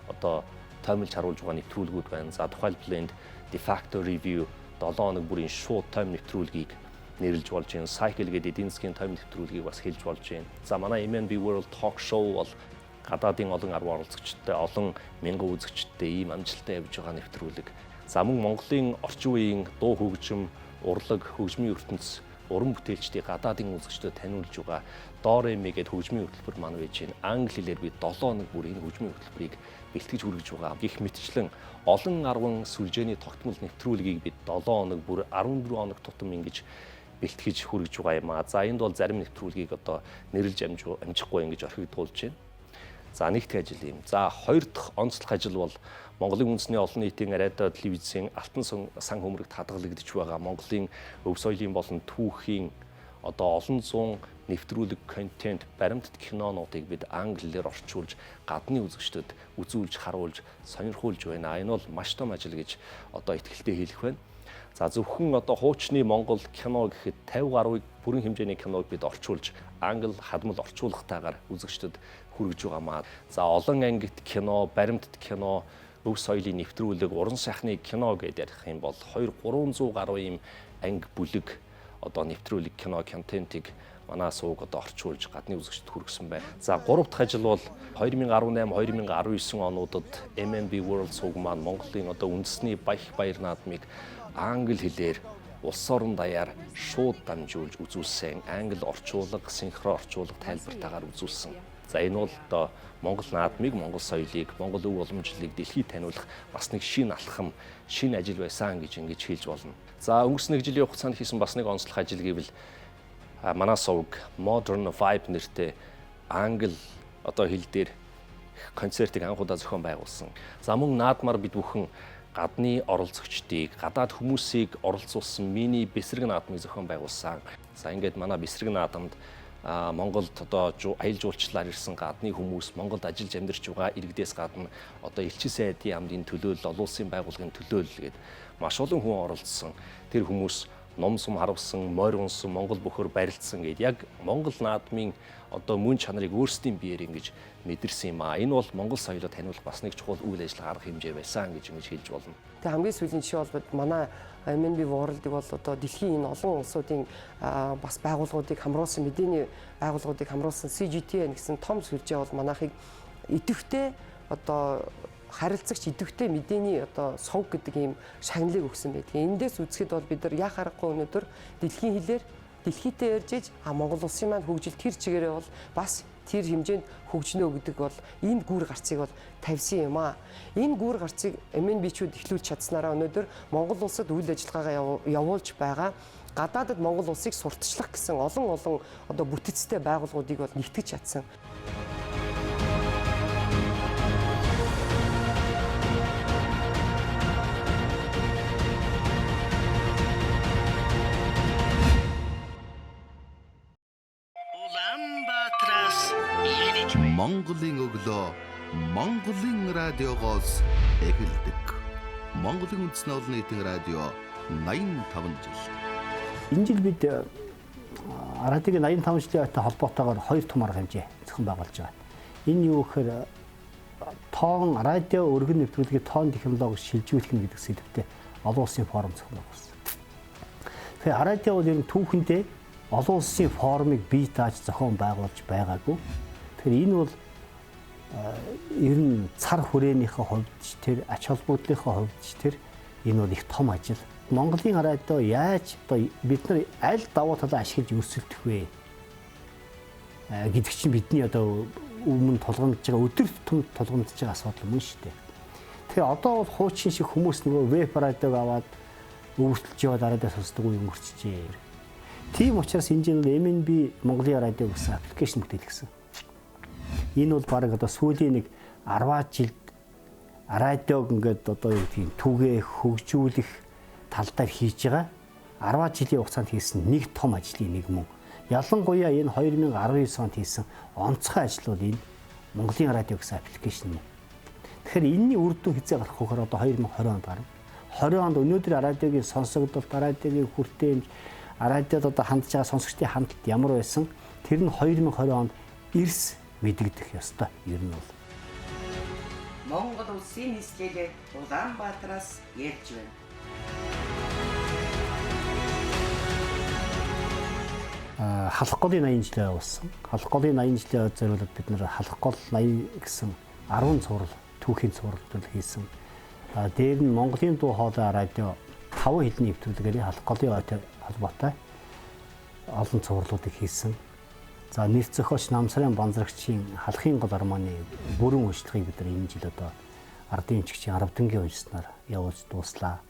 одоо томилж харуулж байгаа нэвтрүүлгүүд байна. За тухайлбал энд de facto review 7 хоног бүрийн шууд том нэвтрүүлгийг нэрлж болж байна. Cycle гэдэг эдийн засгийн том нэвтрүүлгийг бас хэлж болж байна. За манай MNB World Talk Show бол гадаадын олон 10 оролцогчтой, олон мянган үзэгчтэй ийм амжилттай явж байгаа нэвтрүүлэг. За мөн Монголын орчин үеийн дуу хөгжим, урлаг, хөгжмийн ертөнц, уран бүтээлчдийг гадаадын үзэгчдэд таниулж байгаа Доремэ гэдэг хөгжмийн хөтөлбөр маань байж байна. Англи хэлээр би 7 хоног бүр энэ хөгжмийн хөтөлбөрийг бэлтгэж хүргэж байгаа. Гэх мэтчлэн олон 10 сүлжээний тогтмол нэвтрүүлгийг бид 7 хоног бүр 14 хоног тутам ингэж бэлтгэж хүргэж байгаа юм аа. За энд бол зарим нэвтрүүлгийг одоо нэрлж амжихгүй ингэж орхигдуулж байна. За нэгдүгээр ажил юм. За хоёр дахь онцлог ажил бол Монголын үндэсний олон нийтийн радио, телевизийн алтан сан хөмрөгт хадгалагдж байгаа Монголын өв соёлын болон түүхийн одоо олон зуун нэвтрүүлэг контент, баримтат кинонуудыг бид англиэр орчуулж гадны үзэгчдэд үзүүлж, харуулж, сонирхуулж байна. Энэ бол маш том ажил гэж одоо итгэлтэй хэлэх байна. За зөвхөн одоо хуучны Монгол кино гэхэд 50 гаруй бүрэн хэмжээний киног бид орчуулж англи хадмал орчуулгатайгаар үзэгчдэд хүргэж байгаамаа. За олон ангит кино, баримтат кино, өв соёлын нэвтрүүлэг, уран сайхны кино гэдээ ярих юм бол 200-300 гаруй юм анги бүлэг одоо нэвтрүүлэг кино контентыг манай сувг одоо орчуулж гадны үзэгчдэд хүргэсэн байна. За гурав дахь ажил бол 2018-2019 онуудад MNB World сувг маань Монголын одоо үндэсний баяр наадмыг англи хэлээр улс орон даяар шууд дамжуулж үзүүлсэн. Англи орчуулга, синхро орчуулга тайлбартаагаар үзүүлсэн. За энэ бол одоо Монгол наадмыг, Монгол соёлыг, Монгол өв уламжлалыг дэлхийд таниулах бас нэг шинэ алхам, шинэ ажил байсан гэж ингэж хэлж болно. За өнгөрсөн 1 жилийн хугацаанд хийсэн бас нэг онцлог ажил гэвэл манай сувг Modern Vibe нэртэй англи одоо хэл дээр концертыг анхудаа зохион байгуулсан. За мөн наадмаар бид бүхэн гадны оролцогчдыг, гадаад хүмүүсийг оролцуулсан мини бэсрэг наадмыг зохион байгуулсан. За ингээд манай бэсрэг наадамд Монголд одоо аялал жуулчлалаар ирсэн гадны хүмүүс, Монголд ажиллаж амьдарч байгаа иргэдээс гадна одоо элчин сайдын амдын төлөөлөл, олон улсын байгууллагын төлөөлөл гээд маш олон хүн оролцсон. Тэр хүмүүс ном сум харавсан, морь унсан, Монгол бөхөр барилдсан гээд яг Монгол наадмын одоо мөн чанарыг өөрсдийн биеэр ингэж мэдэрсэн юм аа. Энэ бол Монгол соёлоо таниулах бас нэг чухал үйл ажиллагаа арга хэмжээ байсан гэж хэлж болно. Тэгээ хамгийн сүүлийн жишээ бол манай MNB World-ыг бол одоо дэлхийн энэ олон улсуудын бас байгууллагуудыг хамруулсан, мэдээний байгууллагуудыг хамруулсан CGTN гэсэн том сүлжээ бол манайхыг идэвхтэй одоо харилцагч идэвхтэй мэдээний одоо сувг гэдэг ийм шагналыг өгсөн байдаг. Эндээс үзэхэд бол бид нар яа харахгүй өнөөдөр дэлхийн хилээр дэлхийдээ ярьж иж Монгол улсын маань хөгжил тэр чигээрээ бол бас тэр хэмжээнд хөгжнө гэдэг бол энэ гүр гарцыг бол тавьсан юм аа. Энэ гүр гарцыг MNB-чүүд эхлүүлж чадсанараа өнөөдөр Монгол улсад үйл ажиллагаагаа явуулж байгаа гадаадд Монгол улсыг сурталчлах гэсэн олон одоо бүтэцтэй байгууллагуудыг бол нэгтгэж чадсан. Монголын өглөө Монголын радиогоос эхэлдэг. Монголын үндэсний олон нийтийн радио 85 жил. Энэ жил бид радиогийн 85 жилийн холбоотойгоор 2 том арга хэмжээ зохион байгуулж байгаа. Энэ юу гэхээр тоон радио өргөн нэвтрүүлгийн тоон технологи шилжүүлэх нь гэдэг сэдвтэй олон улсын форум зохион байгуулсан. Тэгэхээр радио бол ер нь түүхэндээ олон улсын форумыг бий дааж зохион байгуулж байгаагүй. Тэгэхээр энэ бол ер нь цар хүрээнийхээ хувьд ч тэр ач холбогдлынхаа хувьд ч тэр энэ бол их том ажил. Монголын радио яаж одоо бид нар аль давуу талаа ашиглаж өрсөлдөх вэ гэдэг чинь бидний одоо өмнө тулгамдж байгаа өдөр тутмын тулгамдж байгаа асуудал мөн шүү дээ. Тэгэхээр одоо бол хуучин шиг хүмүүс нөгөө веб радиог аваад өвөртөлж яваад радио сонсдог үе өнгөрчихжээ. Тийм учраас энэ жил MNB Mongolia радио гэсэн аппликейшн бүтээлгсэн. Энэ бол баг одоо сүүлийн нэг 10 жилд радиог ингээд одоо юу гэдгийг түгээ хөгжүүлэх тал дээр хийж байгаа 10 жилийн хугацаанд хийсэн нэг том ажлын нэг мөн. Ялангуяа энэ 2019 онд хийсэн онцгой ажил бол энэ Mongolia радио гэсэн аппликейшн юм. Тэгэхээр энэний үр дүн хязгаар гарах хөхөр одоо 2020 онд гарна. 20 онд өнөөдөр радиогийн сонсогдолт, радиогийн хүртээмж, радиод одоо хандж байгаа сонсогчдын хандлт ямар байсан? Тэр нь 2020 онд эрс мэдэгдэх ёстой. Ер нь бол Монгол улсын нийслэлээ Улаанбаатараас ярьж байна. Халах голын 80 жилээ явуулсан. Халах голын 80 жилээ зориулаад бид нэр халах гол 80 гэсэн 10 цуврал, түүхийн цуврал хийсэн. Дээр нь Монголын дуу хоолой радио 5 хэлний нэвтрүүлгээр халах голын ойтой холбоотой олон цувралуудыг хийсэн. За нэр зохиолч Намсрын банзрагчийн халахын гол арманы бүрэн үйлчлэгийг бид нар энэ жил одоо ардын эмчигчийн 10 дэнгийн уншснаар явуулж дууслаа.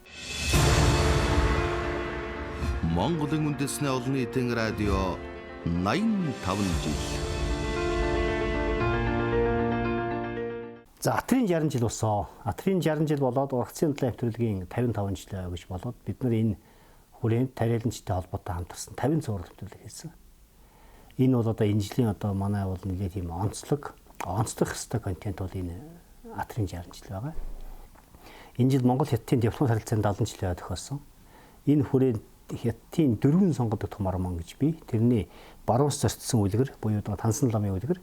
Монголын үндэсний олон нийтийн радио 85 жил. За Атрын 60 жил болсон. Атрын 60 жил болоод ургацын талын нэвтрүүлгийн 55 жилээ гэж болоод бид нар энэ хүрээнд тариаланчтай холбоотой хамтарсан 50 цуврал нэвтрүүлэг хийсэн. Энэ бол одоо энэ жилийн одоо манай бол нэлээд тийм онцлог хэвээр контент бол энэ Атрын 60 жил байгаа. Энэ жил Монгол Хятадын дипломат харилцааны 70 жилээ тохиолсон. Энэ хүрээнд Хятадын дөрвөн сонгодог том арман гэж бий. Тэрний баруун зорцсон үлгэр буюу тансан ламын үлгэр,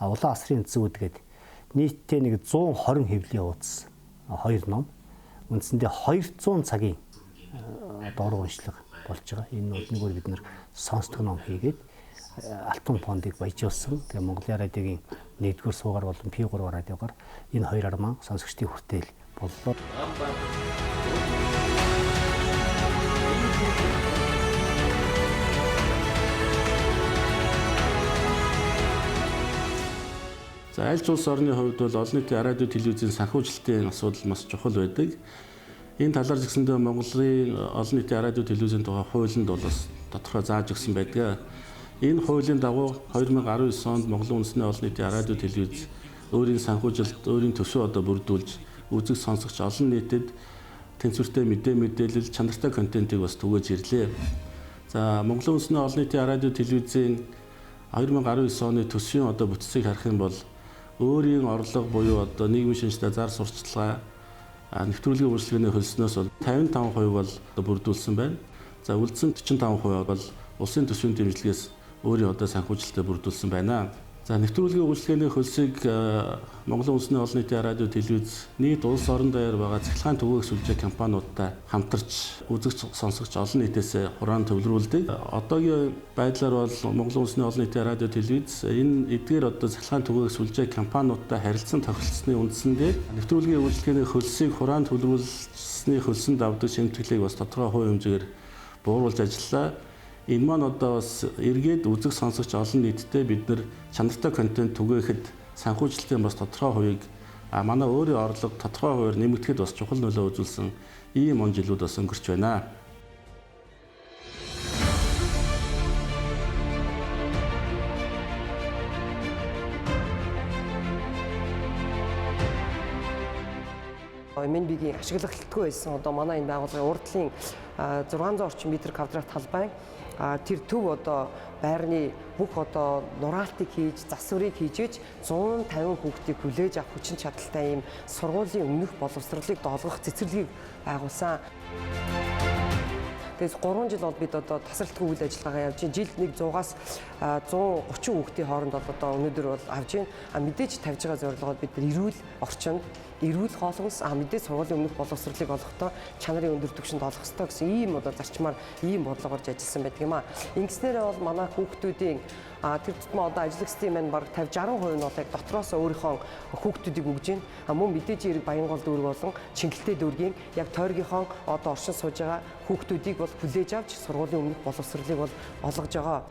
улаан асрын зүуд гэдэг нийтдээ нэг 120 хэвлийн хуудас 2 ном. Үндсэндээ 200 цагийн доор уншлага болж байгаа. Энэ нүгээр бид нэр сонсдог ном хийгээд алтан фондыг баяжуулсан. Тэгээ Mongolia радиогийн 1-р суугаар болон P3 радиогоор энэ хоёр арман сонсогчдын хүртээл боллоо. За аль ч улс орны хувьд бол олон нийтийн радио телевизийн санхүүжилтийн асуудал маш чухал байдаг. Энэ талаар згсэндээ Монголын олон нийтийн радио телевизийн тухай хуулинд бол бас тодорхой зааж өгсөн байдаг. Энэ хуулийн дагуу 2019 онд Монголын үндэсний олон нийтийн радио телевиз өөрийн санхүүжилт, өөрийн төсөө одоо бүрдүүлж үзэг сонсогч олон нийтэд тэнцвэртэй мэдээлэл, чанартай контентыг бас түгээж ирлээ. За Монголын үндэсний олон нийтийн радио телевизийн 2019 оны төсвийн одоо бүтцийг харах юм бол өөрийн орлого буюу одоо нийгмийн шинжтэй зар сурталчилгаа нэвтрүүлгийн үйлчлэгээний хөлснөөс бол 55% бол бүрдүүлсэн байна. За үлдсэн 45% бол улсын төсвийн дэмжлэгээс өөрийн одоо санхүүжилтөд бүрдүүлсэн байна. За нэвтрүүлгийн үйлчлэгээний хөлсийг Монголын үндэсний олон нийтийн радио телевиз нийт улс орон даяар байгаа цахилгаан түгээх сүлжээ компаниудтай хамтарч үзэгч сонсогч олон нийтээс хураан төвлөрүүлдэг. Одоогийн байдлаар бол Монголын үндэсний олон нийтийн радио телевиз энэ эдгээр одоо цахилгаан түгээх сүлжээ компаниудтай харилцан тохиролцсны үндсэндээ нэвтрүүлгийн үйлчлэгээний хөлсийг хураан төвлөрүүлсний хөлсөнд авдаг шимтгэлийг бас тодорхой хувь хэмжээгээр бууруулж ажиллаа. Энэ маань одоо бас эргээд үзэг сонсогч олон нийтдээ бид нар чанартай контент түгээхэд санхүүжилтийн бас тодорхой хувийг манай өөрийн орлого тодорхой хувиар нэмэгдэхэд бас чухал нөлөө үзүүлсэн ийм он жилүүд бас өнгөрч байна. MNB-гийн ашиглагдaltaгүй байсан одоо манай энэ байгууллагын урдлын 600 орчим метр квадрат талбай тэр төв одоо байрны бүх одоо нураалтыг хийж, засварыг хийж 150 хүүхдийг хүлээж авах хүчин чадалтай ийм сургуулийн өмнөх боловсролыг доолгох цэцэрлэгийг байгуулсан. Тэгээс 3 жил бол бид одоо тасралтгүй үйл ажиллагаагаа явж байна. Жилд нэг 100-аас 130 хүүхдийн хооронд одоо өнөөдөр бол авж байна. Мэдээж тавьж байгаа зорилгоо бид эрүүл орчинд эрүүл хоолгос мэдээж сургуулийн өмнөх боловсролыг олохдоо чанарын өндөр түвшинд олох ёстой гэсэн ийм одоо зарчмаар ийм бодлогоор ажилласан байдаг юм аа. Ингэснээрээ бол манай хүүхдүүдийн тэр тутмаа одоо ажил маань бараг 50-60% нь бол яг дотроос өөрийнхөө хүүхдүүдийг өгж байна. Мөн мэдээж эрг Баянгол дүүрэг болон Чингэлтэй дүүргийн яг тойргийнхоо одоо оршин сууж байгаа хүүхдүүдийг бол хүлээж авч сургуулийн өмнөх боловсролыг бол олгож байгаа.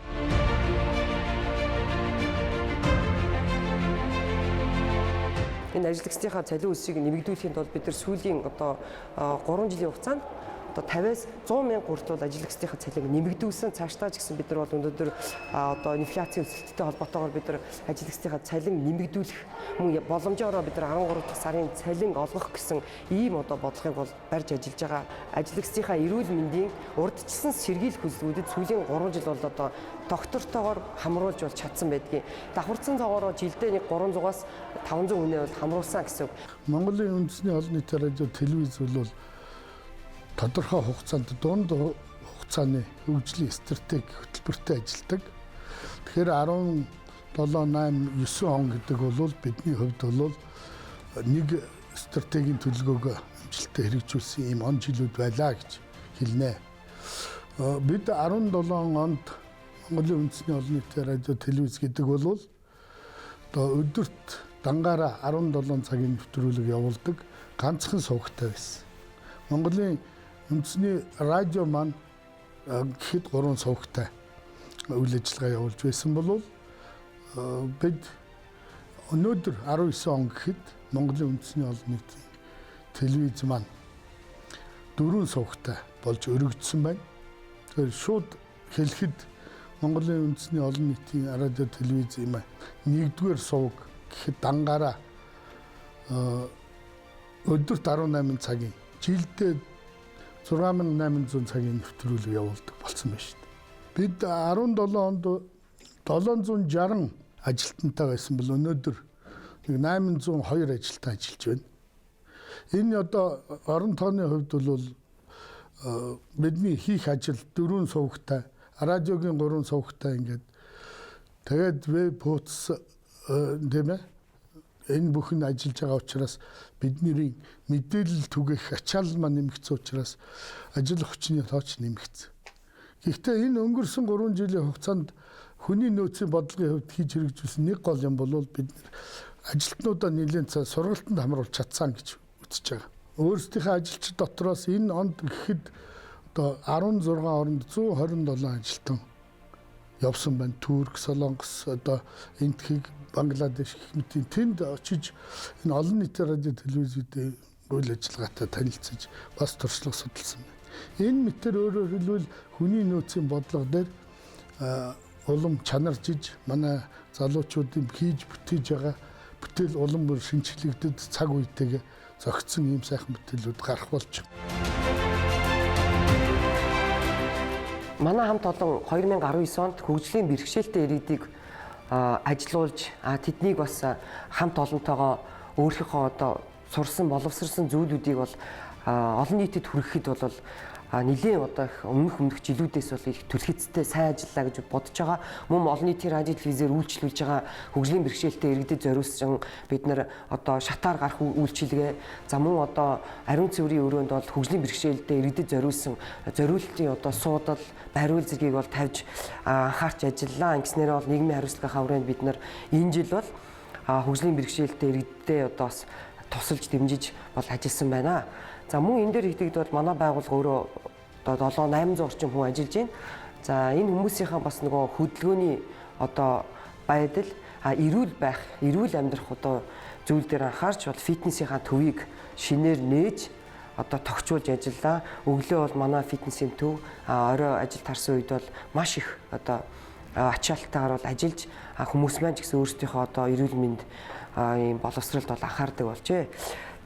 Энэ ажилтгчдийнхаа цалин өсийг нэмэгдүүлэхэд бол бид нар сүүлийн одоо 3 жилийн хугацаанд одоо 50-аас 100 мянга хүртэл ажилтгчдийнхаа цалинг нэмэгдүүлсэн. Цаашдаа ч гэсэн бид нар бол өнөөдөр одоо инфляцийн өсөлттэй холбоотойгоор бид нар ажилтгчдийнхаа цалин нэмэгдүүлэх мөн боломжоор бид нар 13 дахь сарын цалин олгох гэсэн ийм одоо бодлогыг бол барьж ажиллаж байгаа. Ажилтгчдийнхаа эрүүл мэндийн урдчилсан сэргийлэх хөдөлгүүдэд сүүлийн 3 жил бол одоо доктортойгоор хамруулж бол чадсан байдгийг. Давхарцсан цогоороо жилдээ нэг 300-аас 500 хүнээ бол хамруулсан гэсэн үг. Монголын үндэсний олон нийтийн радио телевиз бол тодорхой хугацаанд дунд хугацааны хөгжлийн стратеги хөтөлбөртэй ажилладаг. Тэгэхээр 17, 8, 9 он гэдэг бол бидний хувьд бол нэг стратегийн төлөвлөгөөг амжилттай хэрэгжүүлсэн ийм он жилүүд байлаа гэж хэлнэ. Бид 17 онд Монголын үндэсний олон нийтийн радио телевиз гэдэг бол одоо өдөрт дангаараа 17 цагийн нэвтрүүлэг явуулдаг ганцхан сувгтай байсан. Монголын үндэсний радио маань гэхэд 3 сувгтай үйл ажиллагаа явуулж байсан бол бид өнөөдөр 19 он гэхэд Монголын үндэсний олон нийтийн телевиз маань 4 сувгтай болж өргөжсөн байна. Тэгэхээр шууд хэлэхэд Монголын үндэсний олон нийтийн радио телевиз юм аа. Нэгдүгээр сувг гэхэд дангаараа өдөрт 18 цагийн жилдээ 6800 цагийн нэвтрүүлэг явуулдаг болсон байна шүү дээ. Бид 17 онд 760 ажилтнтай байсан бол өнөөдөр 802 ажилтан ажиллаж байна. Энэ одоо орон тооны хувьд бол бидний хийх ажил 4 сувгтай, радиогийн 3 сувгтай ингээд тэгээд веб хуудас тийм ээ энэ бүхэн ажиллаж байгаа учраас бидний мэдээлэл түгэх ачаал маань нэмэгдсэн учраас ажил хүчний тооч нэмэгдсэн. Гэхдээ энэ өнгөрсөн 3 жилийн хугацаанд хүний нөөцийн бодлогын хувьд хийж хэрэгжүүлсэн нэг гол юм бол бид ажилтнуудаа нэлээд сургалтанд хамруулж чадсан гэж үзэж байгаа. Өөрсдийнхөө ажилчид дотроос энэ онд гэхэд одоо 16 оронд 127 ажилтан явсан байна. Турк, Солонгос, одоо Энтхийг, Бангладеш гэх мэт тэнд очиж энэ олон нийтийн радио телевизүүдийн үйл ажиллагаатай танилцж бас туршлага судалсан байна. Энэ мэтэр өөрөөр хэлбэл хүний нөөцийн бодлого дээр улам чанаржиж манай залуучуудын хийж бүтээж байгаа бүтээл улам бүр шинжлэгдэд цаг үетэйгээ зохицсон ийм сайхан бүтээлүүд гарах болж байна. Манай хамт олон 2019 онд хөгжлийн бэрхшээлтэй иргэдийг ажилуулж тэднийг бас хамт олонтойгоо өөрийнхөө одоо сурсан боловсрсан зүйлүүдийг бол олон нийтэд хүрэхэд бол нэлийн одоо өмнөх жилүүдээс бол их түлхэцтэй сайн ажиллаа гэж бодож байгаа. Мөн олон нийтийн радио телевизээр үйлчлүүлж байгаа хөгжлийн бэрхшээлтэй иргэдэд зориулсан бид нар одоо шатаар гарах үйлчилгээ, за мөн одоо ариун цэврийн өрөөнд бол хөгжлийн бэрхшээлтэй иргэдэд зориулсан зориултын одоо суудал, бариул зэргийг бол тавьж анхаарч ажиллаа. Ингэснээр бол нийгмийн хариуцлагын хүрээнд бид нар энэ жил бол хөгжлийн бэрхшээлтэй иргэдэд одоо бас тусалж дэмжиж бол ажилласан байна. За мөн энэ дээр хийгдэгд бол манай байгууллага өөрөө одоо 700-800 орчим хүн ажиллаж байна. За энэ хүмүүсийнхээ бас нөгөө хөдөлгөөний одоо байдал эрүүл байх, эрүүл амьдрах одоо зүйл дээр анхаарч бол фитнесийнхаа төвийг шинээр нээж одоо тогтчулж ажиллаа. Өглөө бол манай фитнесийн төв орой ажил тарсан үед бол маш их одоо ачаалтайгаар бол ажиллаж хүмүүс маань ч гэсэн өөрсдийнхөө одоо эрүүл мэнд ийм боловсролд бол анхаардаг болжээ.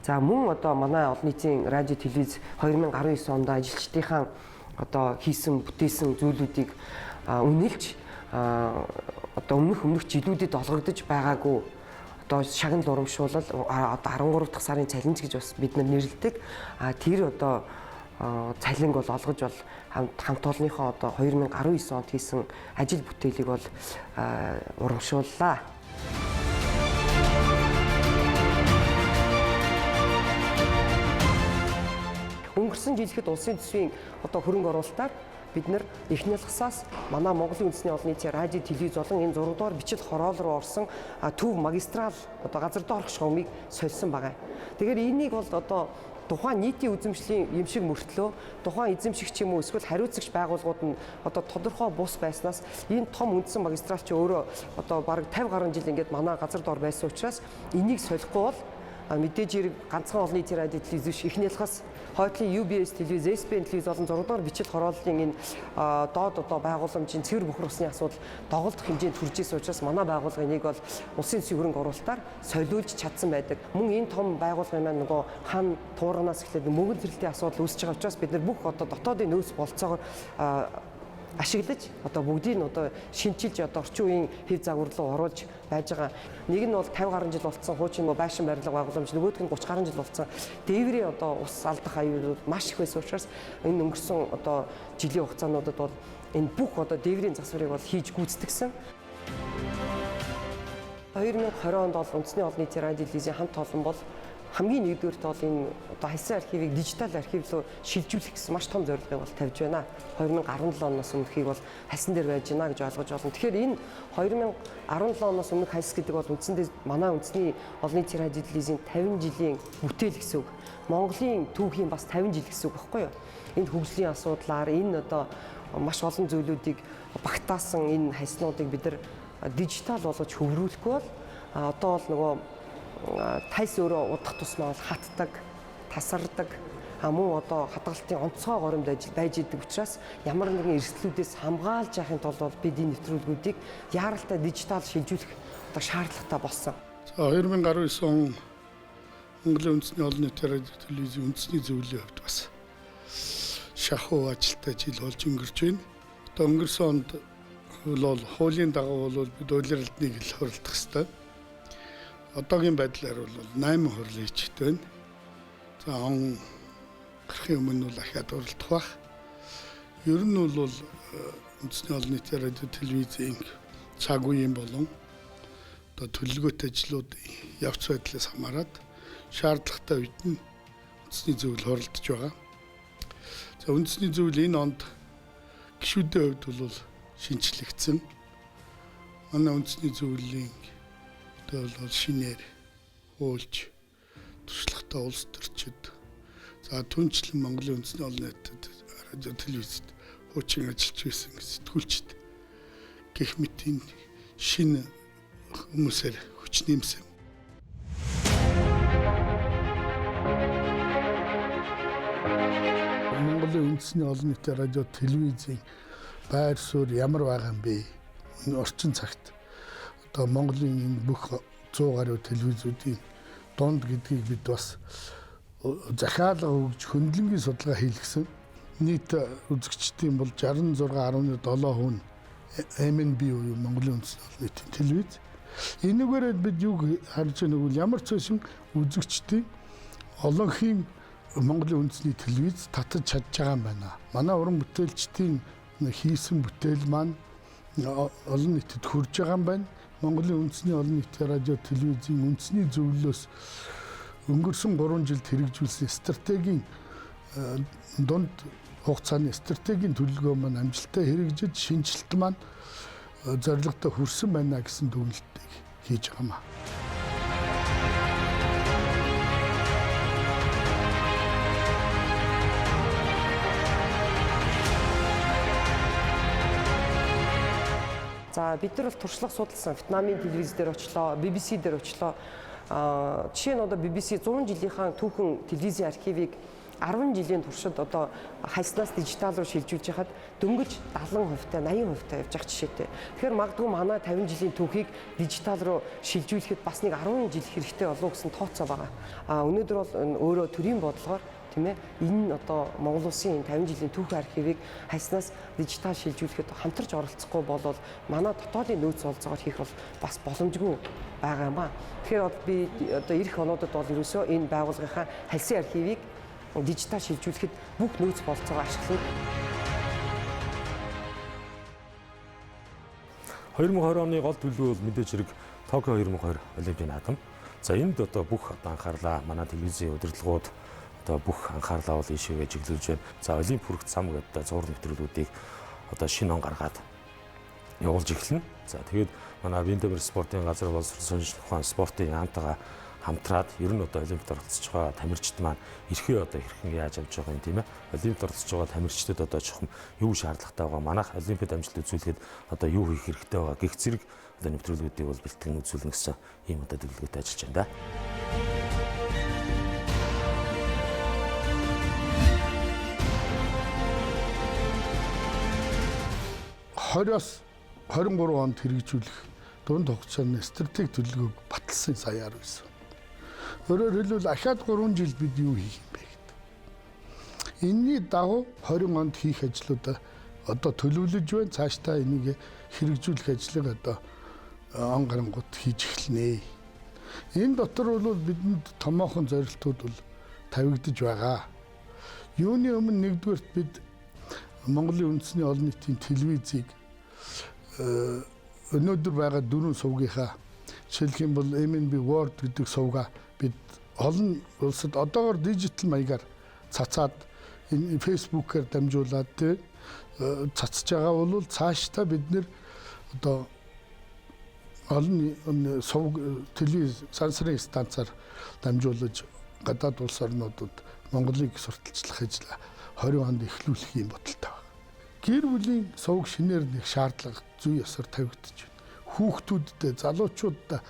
За мөн одоо манай олон нийтийн радио телевиз 2019 онд ажилчдынхаа одоо хийсэн бүтээсэн зүйлүүдийг үнэлж одоо өмнөх жилүүдэд олгогдож байгаагүй одоо шагнал урамшуулал одоо 13 дахь сарын цалинж гэж бас бид нар нэрлэдэг. Тэр одоо цалинг бол олгож бол хамт олонныхоо одоо 2019 онд хийсэн ажил бүтээлийг бол урамшууллаа. Өнгөрсөн жилхэд улсын төсвийн одоо хөрөнгө оруулалтаар бид нэр эхний лагсаас манай Монголын үндэсний олон нийтийн радио, телевиз болон энэ 6 дугаар бичил хороол руу орсон төв магистрал одоо газар доорх шугамыг сольсон байгаа. Тэгэхээр энийг бол одоо тухайн нийтийн үзэмжлийн эмшиг мөртлөө тухайн эзэмшигч юм уу эсвэл хариуцагч байгууллагууд нь одоо тодорхой бус байснаас энэ том үндсэн магистрал чи өөрөө одоо бараг 50 гаруй жил ингээд манай газар доор байсан учраас энийг солихгүй бол мэдээж хэрэг ганцхан олон нийтийн радио телевиз биш эхний ялгаас хойтлын UBS телевиз, SBN телевиз болон 6 дугаар бичил хорооллын энэ доод одоо байгууламжийн цэвэр бохир усны асуудал доголдох хэмжээнд хүрж ирсэн учраас манай байгууллага энийг бол улсын төсвийн хөрөнгө оруулалтаар солиулж чадсан байдаг. Мөн энэ том байгууллагын маань нөгөө хан туурганаас эхлээд мөнгөн зэрлэлтийн асуудал үүсэж байгаа учраас бид нар бүх одоо дотоодын нөөц болцоогоор ашиглаж одоо бүгдийг нь одоо шинчилж одоо орчин үеийн хэв загвар руу оруулж байж байгаа. Нэг нь бол 50 гаруй жил болцсон хуучин байшин барилга байгууламж, нөгөөх нь 30 гаруй жил болцсон дээврийн одоо ус алдах аюулууд маш их байсан учраас энэ өнгөрсөн одоо жилийн хугацаануудад бол энэ бүх одоо дээврийн засварыг бол хийж гүйцэтгсэн. 2020 онд бол үндэсний олон нийтийн радио телевизийн хамт олон бол хамгийн нэгдүгээрт бол энэ одоо хайсан архивыг дижитал архив руу шилжүүлэх гэсэн маш том зорилгыг бол тавьж байна. 2017 оноос өмнөхийг бол хайсан дээр байж гинэ гэж ойлгож байна. Тэгэхээр энэ 2017 оноос өмнөх хайс гэдэг бол үндсэндээ манай үндэсний олон нийтийн радио телевизийн 50 жилийн бүтээл гэсэн үг. Монголын түүхийн бас 50 жил гэсэн үг байхгүй юу? Энэ хөгжлийн асуудлаар энэ одоо маш олон зүйлүүдийг багтаасан энэ хайснуудыг бид нар дижитал болгож хөврүүлэхгүй бол одоо бол нөгөө тайс өөрөө удах тусмаа бол хатдаг, тасардаг, мөн одоо хадгалтын онцгой горимд байж идэг учраас ямар нэгэн эрсдлүүдээс хамгаалж яахын тулд бол бид энэ нэвтрүүлгүүдийг яаралтай дижитал шилжүүлэх одоо шаардлагатай болсон. 2019 он Монголын үндэсний олон нийтийн радио телевизийн үндэсний зөвлөлийн хувьд бас шахуу ажилтай жил болж өнгөрч байна. Одоо өнгөрсөн онд бол хуулийн дагуу бол бид улиралдныг л хуралдах ёстой. Одоогийн байдлаар бол 8 хурал хийчихэд байна. За он гарахын өмнө бол ахаад уралдах бах. Ер нь бол үндэсний олон нийтийн радио телевизийн цаг үеийн болон одоо төлөвлөгөөт ажлууд явц байдлаас хамаарат шаардлагатай үед нь үндэсний зөвлөл хуралдаж байгаа. За үндэсний зөвлөл энэ онд гишүүдийн хувьд бол шинжлэгдсэн. Манай үндэсний зөвлөлийн бол шинээр хуульч туршлагатай улс төрчид за түнчлэн Монголын үндэсний олон нийтэд радио телевизэд хуучин ажиллаж байсан сэтгүүлчид гэх мэт энэ шинэ хүмүүсээр хүч нэмсэн. Монголын үндэсний олон нийтийн радио телевизийн байр суурь ямар байгаа юм бэ? Энэ орчин цагт одоо Монголын энэ бүх 100 гаруй телевизүүдийн дунд гэдгийг бид бас захиалга өгж хөндлөнгийн судалгаа хийлгэсэн. Нийт үзэгчдийн бол 66.7 хүн MNB буюу Монголын үндэсний олон нийтийн телевиз. Энэгээр бид юу харж байгааг бол ямар ч байсан үзэгчдийн олонхийн Монголын үндэсний телевиз татаж чадж байгаа юм байна. Манай уран бүтээлчдийн хийсэн бүтээл маань олон нийтэд хүрж байгаа юм байна. Монголын үндэсний олон нийтийн радио телевизийн үндэсний зөвлөлөөс өнгөрсөн 3 жилд хэрэгжүүлсэн стратегийн дунд хугацааны стратегийн төлөвлөгөө маань амжилттай хэрэгжиж шинжилт маань зорилготой хүрсэн байна гэсэн дүгнэлтийг хийж байгаамаа. За бид нар бол туршлага судалсан. Вьетнамын телевиз дээр очлоо, BBC дээр очлоо. Жишээ нь одоо BBC 100 жилийнхаа түүхэн телевизийн архивыг 10 жилийн туршид одоо хайснаас дижитал руу шилжүүлж яхад дөнгөж 70%-тай, 80%-тай явж байгаа жишээтэй. Тэгэхээр магадгүй манай 50 жилийн түүхийг дижитал руу шилжүүлэхэд бас нэг 10 жил хэрэгтэй болов уу гэсэн тооцоо байгаа. Өнөөдөр бол өөрөө төрийн бодлогоор тийм ээ. Энэ одоо Монгол улсын 50 жилийн түүхэн архивыг хайснаас дижитал шилжүүлэхэд хамтарч оролцохгүй бол манай дотоодын нөөц олзоогоор хийх бол бас боломжгүй байгаа юм аа. Тэгэхээр би одоо эх онуудад бол ерөөсөө энэ байгууллагынхаа халсын архивыг дижитал шилжүүлэхэд бүх нөөц болцоогоо ашиглан 2020 оны гол төлөв бол мэдээж хэрэг Токио 2020 Олимпийн наадам. За энд одоо бүх анхаарлаа манай телевизийн удирдлагууд одоо бүх анхаарлаа бол ийшээгээ чиглүүлж байна. За Олимп хүрэх зам гэдэг зураг нэвтрүүлгүүдийг одоо шинэ он гаргаад явуулж эхэлнэ. За тэгээд манай Винтер спортын газар боловсрол сонирхол ухаан спортын яамтайгаа хамтраад ер нь одоо Олимпиад оролцож байгаа тамирчид маань эрхээ одоо хэрхэн яаж авч байгаа юм тийм ээ. Олимпиад оролцож байгаа тамирчдад одоо чухам юу шаардлагатай байгаа, манайх Олимпиад амжилт үзүүлэхэд одоо юу хийх хэрэгтэй байгаа гэх зэрэг одоо нэвтрүүлгүүдийг бол бэлтгэн үзүүлнэ гэсэн ийм одоо төлөвлөгөөтэй ажиллаж байна да. Хориос 23 онд хэрэгжүүлэх дунд хугацааны стратеги төлөвлөгөөг баталсан саяар байсан. Өөрөөр хэлбэл ахаад 3 жил бид юу хийх юм бэ гэдэг. Энийний дагуу 20 онд хийх ажлуудаа одоо төлөвлөж байна. Цаашдаа энийг хэрэгжүүлэх ажлыг одоо он гарангууд хийж эхэлнэ. Энэ дотор бол бидэнд томоохон зорилтууд бол тавигдж байгаа. Юуны өмнө нэгдүгээрт бид Монголын үндэсний олон нийтийн телевизийг өнөөдөр байгаа 4 сувгийнхаа жишээлх юм бол MNB World гэдэг сувгаа бид олон улсад одоогоор дижитал маягаар цацаад энэ фэйсбүүкээр дамжуулаад цацж байгаа бол цаашдаа бид нэр одоо олон сувг телевиз сансрын станцаар дамжуулж гадаад улс орнуудад Монголыг сурталчлах ажил 20 онд эхлүүлэх юм бодолтой байна. Гэр бүлийн сувг шинээр нэг шаардлага зүй ёсоор тавигдчих байна. Хүүхдүүдтэй, залуучуудаа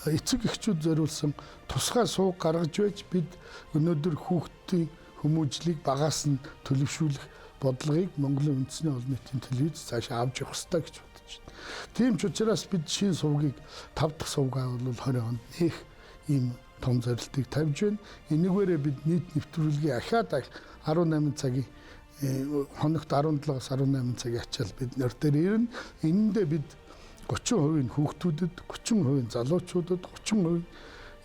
эцэг эхчүүд зориулсан тусгай сувг гаргаж байж бид өнөөдөр хүүхдийн хүмүүжлийг багаас нь төлөвшүүлэх бодлогыг Монголын үндэсний олон нийтийн телевиз цаашаа авч явах ёстой гэж бодож байна. Тийм ч учраас бид шинэ сувгийг 5 дахь сувгаа бол 20 онд нээх ийм том зорилтыг тавьж байна. Энэгээрээ бид нийт нэвтрүүлгийн ахаад 18 цагийн хоногт 17-аас 18 цагийн ачаал бид нэр дээр ирнэ. Энэндээ бид 30% нь хүүхдүүдэд, 30% нь залуучуудад, 30%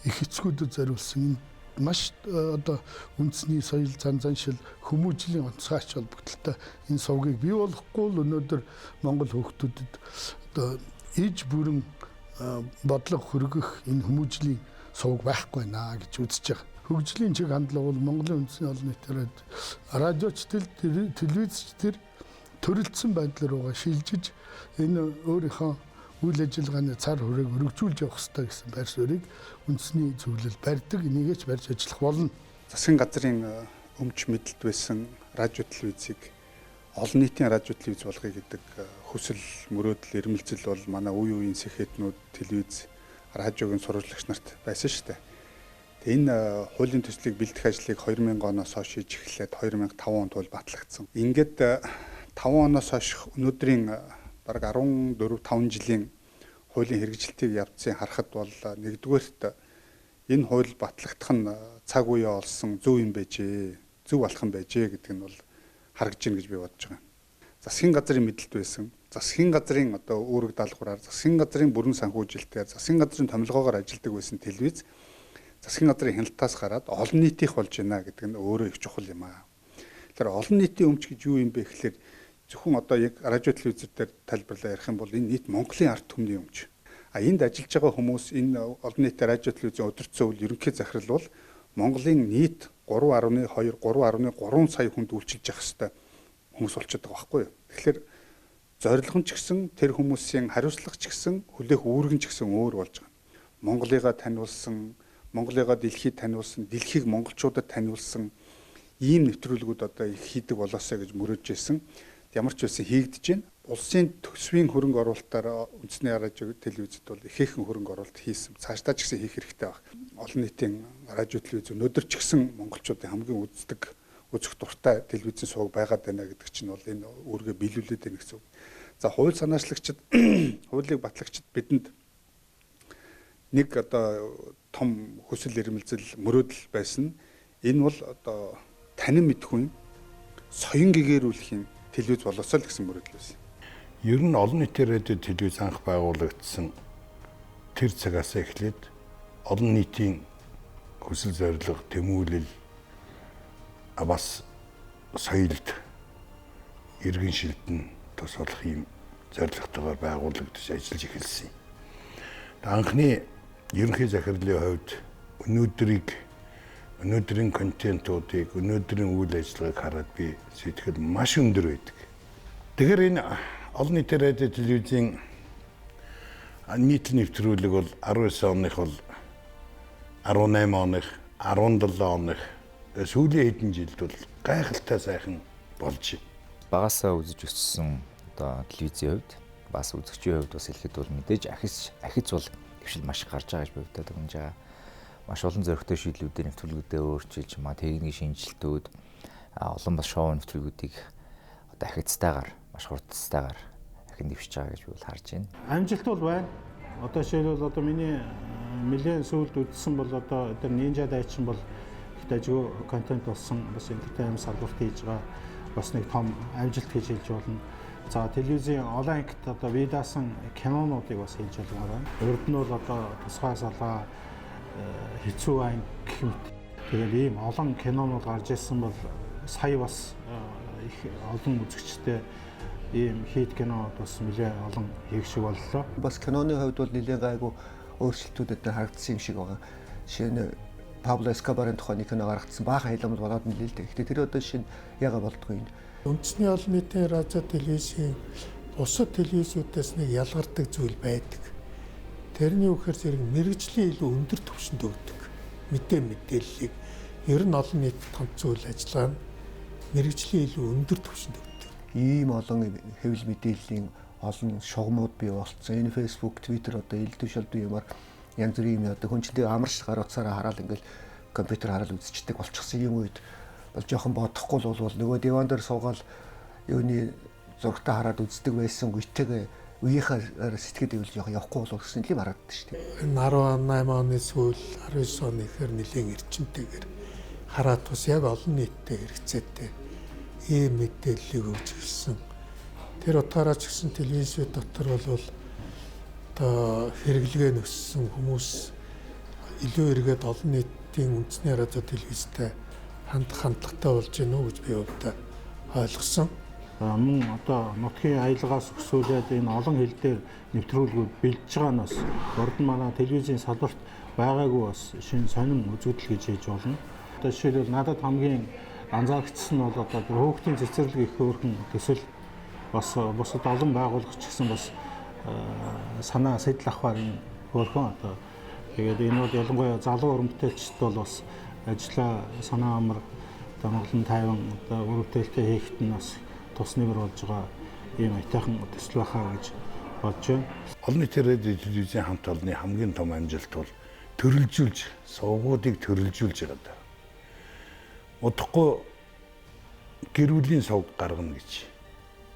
их эцгүүдэд зориулсан маш одоо үндэсний соёл заншил хүмүүжлийн онцгойч холбогдолтой энэ сувгийг бий болгохгүй л өнөөдөр Монгол хүүхдүүдэд одоо иж бүрэн бодлого хөргөх энэ хүмүүжлийн сувг байхгүй наа гэж үзэж байгаа. Хөгжлийн чиг хандлага бол Монголын үндэсний олон нийтийн радиоч телевизч төр төрөлдсөн байдлаар байгаа шилжиж энэ өөрийнхөө үйл ажиллагааны цар хүрээг өргөжүүлж явах хэрэгтэй гэсэн байр суурийг үндэсний зөвлөл барьдаг, энийгээч барьж ажиллах болно. Засгийн газрын өмч мэдэлд байсан радио телевизийг олон нийтийн радио телевиз болгоё гэдэг хүсэл мөрөөдөл эрмэлзэл бол манай үе үеийн сэхэтнүүд телевиз радиогийн сурвалжлагч нарт байсан шүү дээ. Тэгээ энэ хуулийн төслийг бэлдэх ажлыг 2000 оноос хойш хийж эхлээд 2005 онд бол батлагдсан. Ингээд 5 оноос хойш өнөөдрийн бараг 14-5 жилийн хуулийн хэрэгжилтийг явцсан харахад бол нэгдүгээрт энэ хууль батлагдах нь цаг үеэ олсон зөв юм байжээ, зөв алах юм байжээ гэдэг нь бол харагдж байна гэж би бодож байгаа. Засгийн газрын мэдэлд байсан, засгийн газрын одоо үүрэг даалгавраар, засгийн газрын бүрэн санхүүжилтээр, засгийн газрын томилгоогоор ажилладаг байсан телевиз засгийн газрын хяналтаас гараад олон нийтийнх болж байна гэдэг нь өөрөө их чухал юм аа. Тэгэхээр олон нийтийн өмч гэж юу юм бэ гэхээр зөвхөн одоо яг радио телевизээр дээр тайлбарлаа ярих юм бол энэ нийт Монголын ард түмний өмч. Энд ажиллаж байгаа хүмүүс энэ олон нийтийн радио телевизийн удирдсан үйл ерөнхий захирал бол Монголын нийт 3.2-3.3 сая хүнд үйлчилж явах хэвээр хүмүүс болчиход байгаа байхгүй юу. Тэгэхээр зорилго нь ч гэсэн тэр хүмүүсийн хариуцлага ч гэсэн хүлээх үүрэг нь ч гэсэн өөр болж байгаа. Монголыгаа таниулсан, Монголыгаа дэлхийд таниулсан, дэлхийг монголчуудад таниулсан ийм нэвтрүүлгүүд одоо их хийдэг болоосоо гэж мөрөөж байсан. Ямар ч байсан хийгдэж байна. Улсын төсвийн хөрөнгө оруулалтаар үндэсний радио телевизэд бол ихээхэн хөрөнгө оруулалт хийсэн. Цаашдаа ч гэсэн хийх хэрэгтэй байна. Олон нийтийн радио телевиз өнөөдөр ч гэсэн монголчуудын хамгийн үзэх дуртай телевизийн сувг байгаад байна гэдэг чинь бол энэ үүргээ биелүүлээд байна гэсэн үг. За хууль санаачлагчид, хуулийг батлагчид бидэнд нэг одоо том хүсэл эрмэлзэл мөрөөдөл байсан. Энэ бол одоо танин мэдхгүй юм. Соён гэгэрүүлэхийн телевиз болоосоо л гэсэн мөрөдөл байсан. Ер нь олон нийтийн радио телевиз анх байгуулагдсан тэр цагаас эхлээд олон нийтийн хүсэл зорилго, тэмүүлэл бас соёлд иргэн шилдэн тус болох юм зорилготойгоор байгуулагдаж ажиллаж эхэлсэн. Анхны ерөнхий захирлын хувьд өнөөдрийн контентуудыг, өнөөдрийн үйл ажиллагааг хараад би сэтгэл маш өндөр байдаг. Тэгэхээр энэ олон нийтийн радио телевизийн нийт нэвтрүүлэг бол 19 оных бол 18 оных, 17 оных сүүлийн хэдэн жилд бол гайхалтай сайхан болж байна. Багасаа үзэж өссөн одоо телевизийн хувьд бас үзэгчийн хувьд бас хэлэхэд бол мэдээж ахиц бол хвшил маш их гарч байгаа гэж би боддог юм жаа. Маш олон зөрөгтэй шийдлүүдээр нэвтрүүлгүүдээ өөрчилж, техникийн шинжилтүүд, олон бас шоу нэвтрүүлгүүдийг одоо ахицтайгаар, маш хурдцтайгаар ахин дэвшиж байгаа гэж би бол харж байна. Амжилт бол байна. Одоо жишээлбэл одоо миний нэлээд сүүлд үзсэн бол одоо тэр Ninja дайчин бол их ажгүй контент болсон, бас entertainment салбарт хийж байгаа бас нэг том амжилт гэж хэлж болно. За телевизийн олон ангит одоо бие даасан кинонуудыг бас хийж байгаа байна. Урд нь бол одоо тусгай салгаа, хэцүү анги гэх мэт. Тэгээд ийм олон кинонууд гарч ирсэн бол сая бас их олон үзэгчтэй ийм хит кинод бас нэлээд олон хийх шиг боллоо. Бас киноны хувьд бол нэлээд гайгүй өөрчлөлтүүдэд харагдсан юм шиг байгаа. Жишээ нь Пабло Эскобарын тухайн кино гаргацсан баахан хилэмж болоод нэлээ л дээ. Гэхдээ тэр одоо шинэ яга болдгоо юм. Үндэсний олон нийтийн радио телевизийн бусад телевизүүдээс нэг ялгардаг зүйл байдаг. Тэрний үхээр зэрэг мэрэгжлийн илүү өндөр түвшинд өгдөг. Мэдээллийг ер нь олон нийтэд хамт зүйл ажиллагаа нь мэрэгжлийн илүү өндөр түвшинд өгдөг. Ийм олон хэвлэл мэдээллийн олон шугамуд бий болцсон. Энэ Facebook, Twitter одоо ил тушаалд юмар янз бүрийн юм одоо хүн чинь амарч гар утсаараа хараад ингээл компьютер хараад үзчихдэг болчихсон юм үед бол жоохон бодохгүй л бол нөгөө диван дээр суугаад юуны зургтаа хараад үздэг байсан үетэйгээ үеийнхээ сэтгэд ивэл жоохон явахгүй болов гэсэн юм харагддаг шүү дээ. Энэ 18 оны сүүл 19 оны ихэр нэлийн эрчимтэйгээр хараад бас яг олон нийтэд хэрэгцээтэй ийм мэдээллийг өгч ирсэн. Тэр утгаараа ч гэсэн телевизүүд дотор бол одоо хэрэглэгээ нөссөн хүмүүс илүү эргээд олон нийтийн үндэсний радио телевизтэй хандлагатай болж гэнэ үү гэж би өөртөө ойлгосон. Мөн одоо нутгийн аялгаас өсвөлээд энэ олон хил дээр нэвтрүүлгүүд бэлдэж байгаа нь бас урд нь манай телевизийн салбарт байгаагүй бас шинэ сонин үзэгдэл гэж хийж болно. Одоо жишээлбэл надад хамгийн анзаарчихсан нь бол одоо хүүхдийн цэцэрлэг их хөөрхөн төсөл бас бусад олон байгууллагч гэсэн бас санаа сэтэл авахар энэ хөөрхөн одоо тэгээд энэ бол ялангуяа залуу уран бүтээлчд бол бас ажлаа санаа амар Монголын тайван одоо уран бүтээлтэй хийхэд нь бас тус нэмэр болж байгаа ийм айтайхан төсөл байхаа гэж бодож байна. Олон нийтийн радио телевизийн хамт олонны хамгийн том амжилт бол төрөлжүүлж, сувгуудыг төрөлжүүлж байгаа. Удахгүй гэр бүлийн сувг гаргана гэж.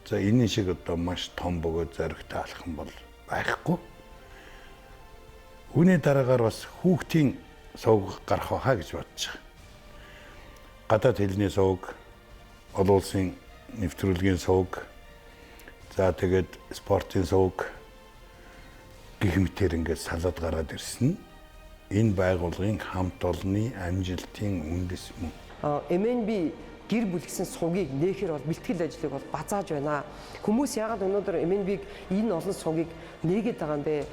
За энэ шиг одоо маш том бөгөөд зоригтой алхам бол байхгүй. Үүний дараагаар бас хүүхдийн сувг гарах байхаа гэж бодож байгаа. Гадаад хэлний сувг, олон улсын нэвтрүүлгийн сувг, за тэгээд спортын сувг гэх мэтээр ингээд салаад гараад ирсэн. Энэ байгууллагын хамт олонны амжилтын үндэс мөн. MNB гэр бүл гэсэн сувгийг нээхэр бол бэлтгэл ажлыг бол базааж байна. Хүмүүс яагаад өнөөдөр MNB-г энэ олон сувгийг нээгээд байгаа юм бэ?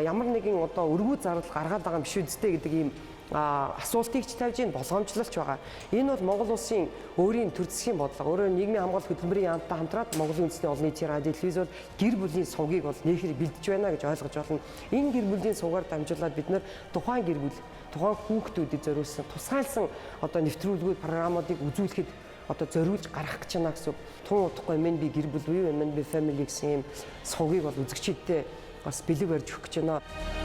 Ямар нэгэн одоо өргүү зардал гаргаад байгаа юм биш үсттэй гэдэг ийм асуултыг ч тавьж ийн болгоомжлолч байгаа. Энэ бол Монгол улсын өөрийн төр засгийн бодлого, өөрөөр нийгмийн хамгаалалт хөтөлбөрийн яамтай хамтраад Монголын үндэсний олон нийтийн радио телевиз бол гэр бүлийн сувгийг бол нээхэр бэлдэж байна гэж ойлгож байна. Энэ гэр бүлийн сувгаар дамжуулаад бид нэр тухайн гэр бүл, тухайн хүүхдүүдэд зориулсан тусгайлсан одоо нэвтрүүлгүүд, програмуудыг үзүүлэхэд одоо зориулж гаргах гэж байна гэсэн. Тун удахгүй MNB гэр бүл буюу MNB family гэсэн ийм сувгийг бол үзэгчдэд бас бэлэг барьж өгөх гэж байна.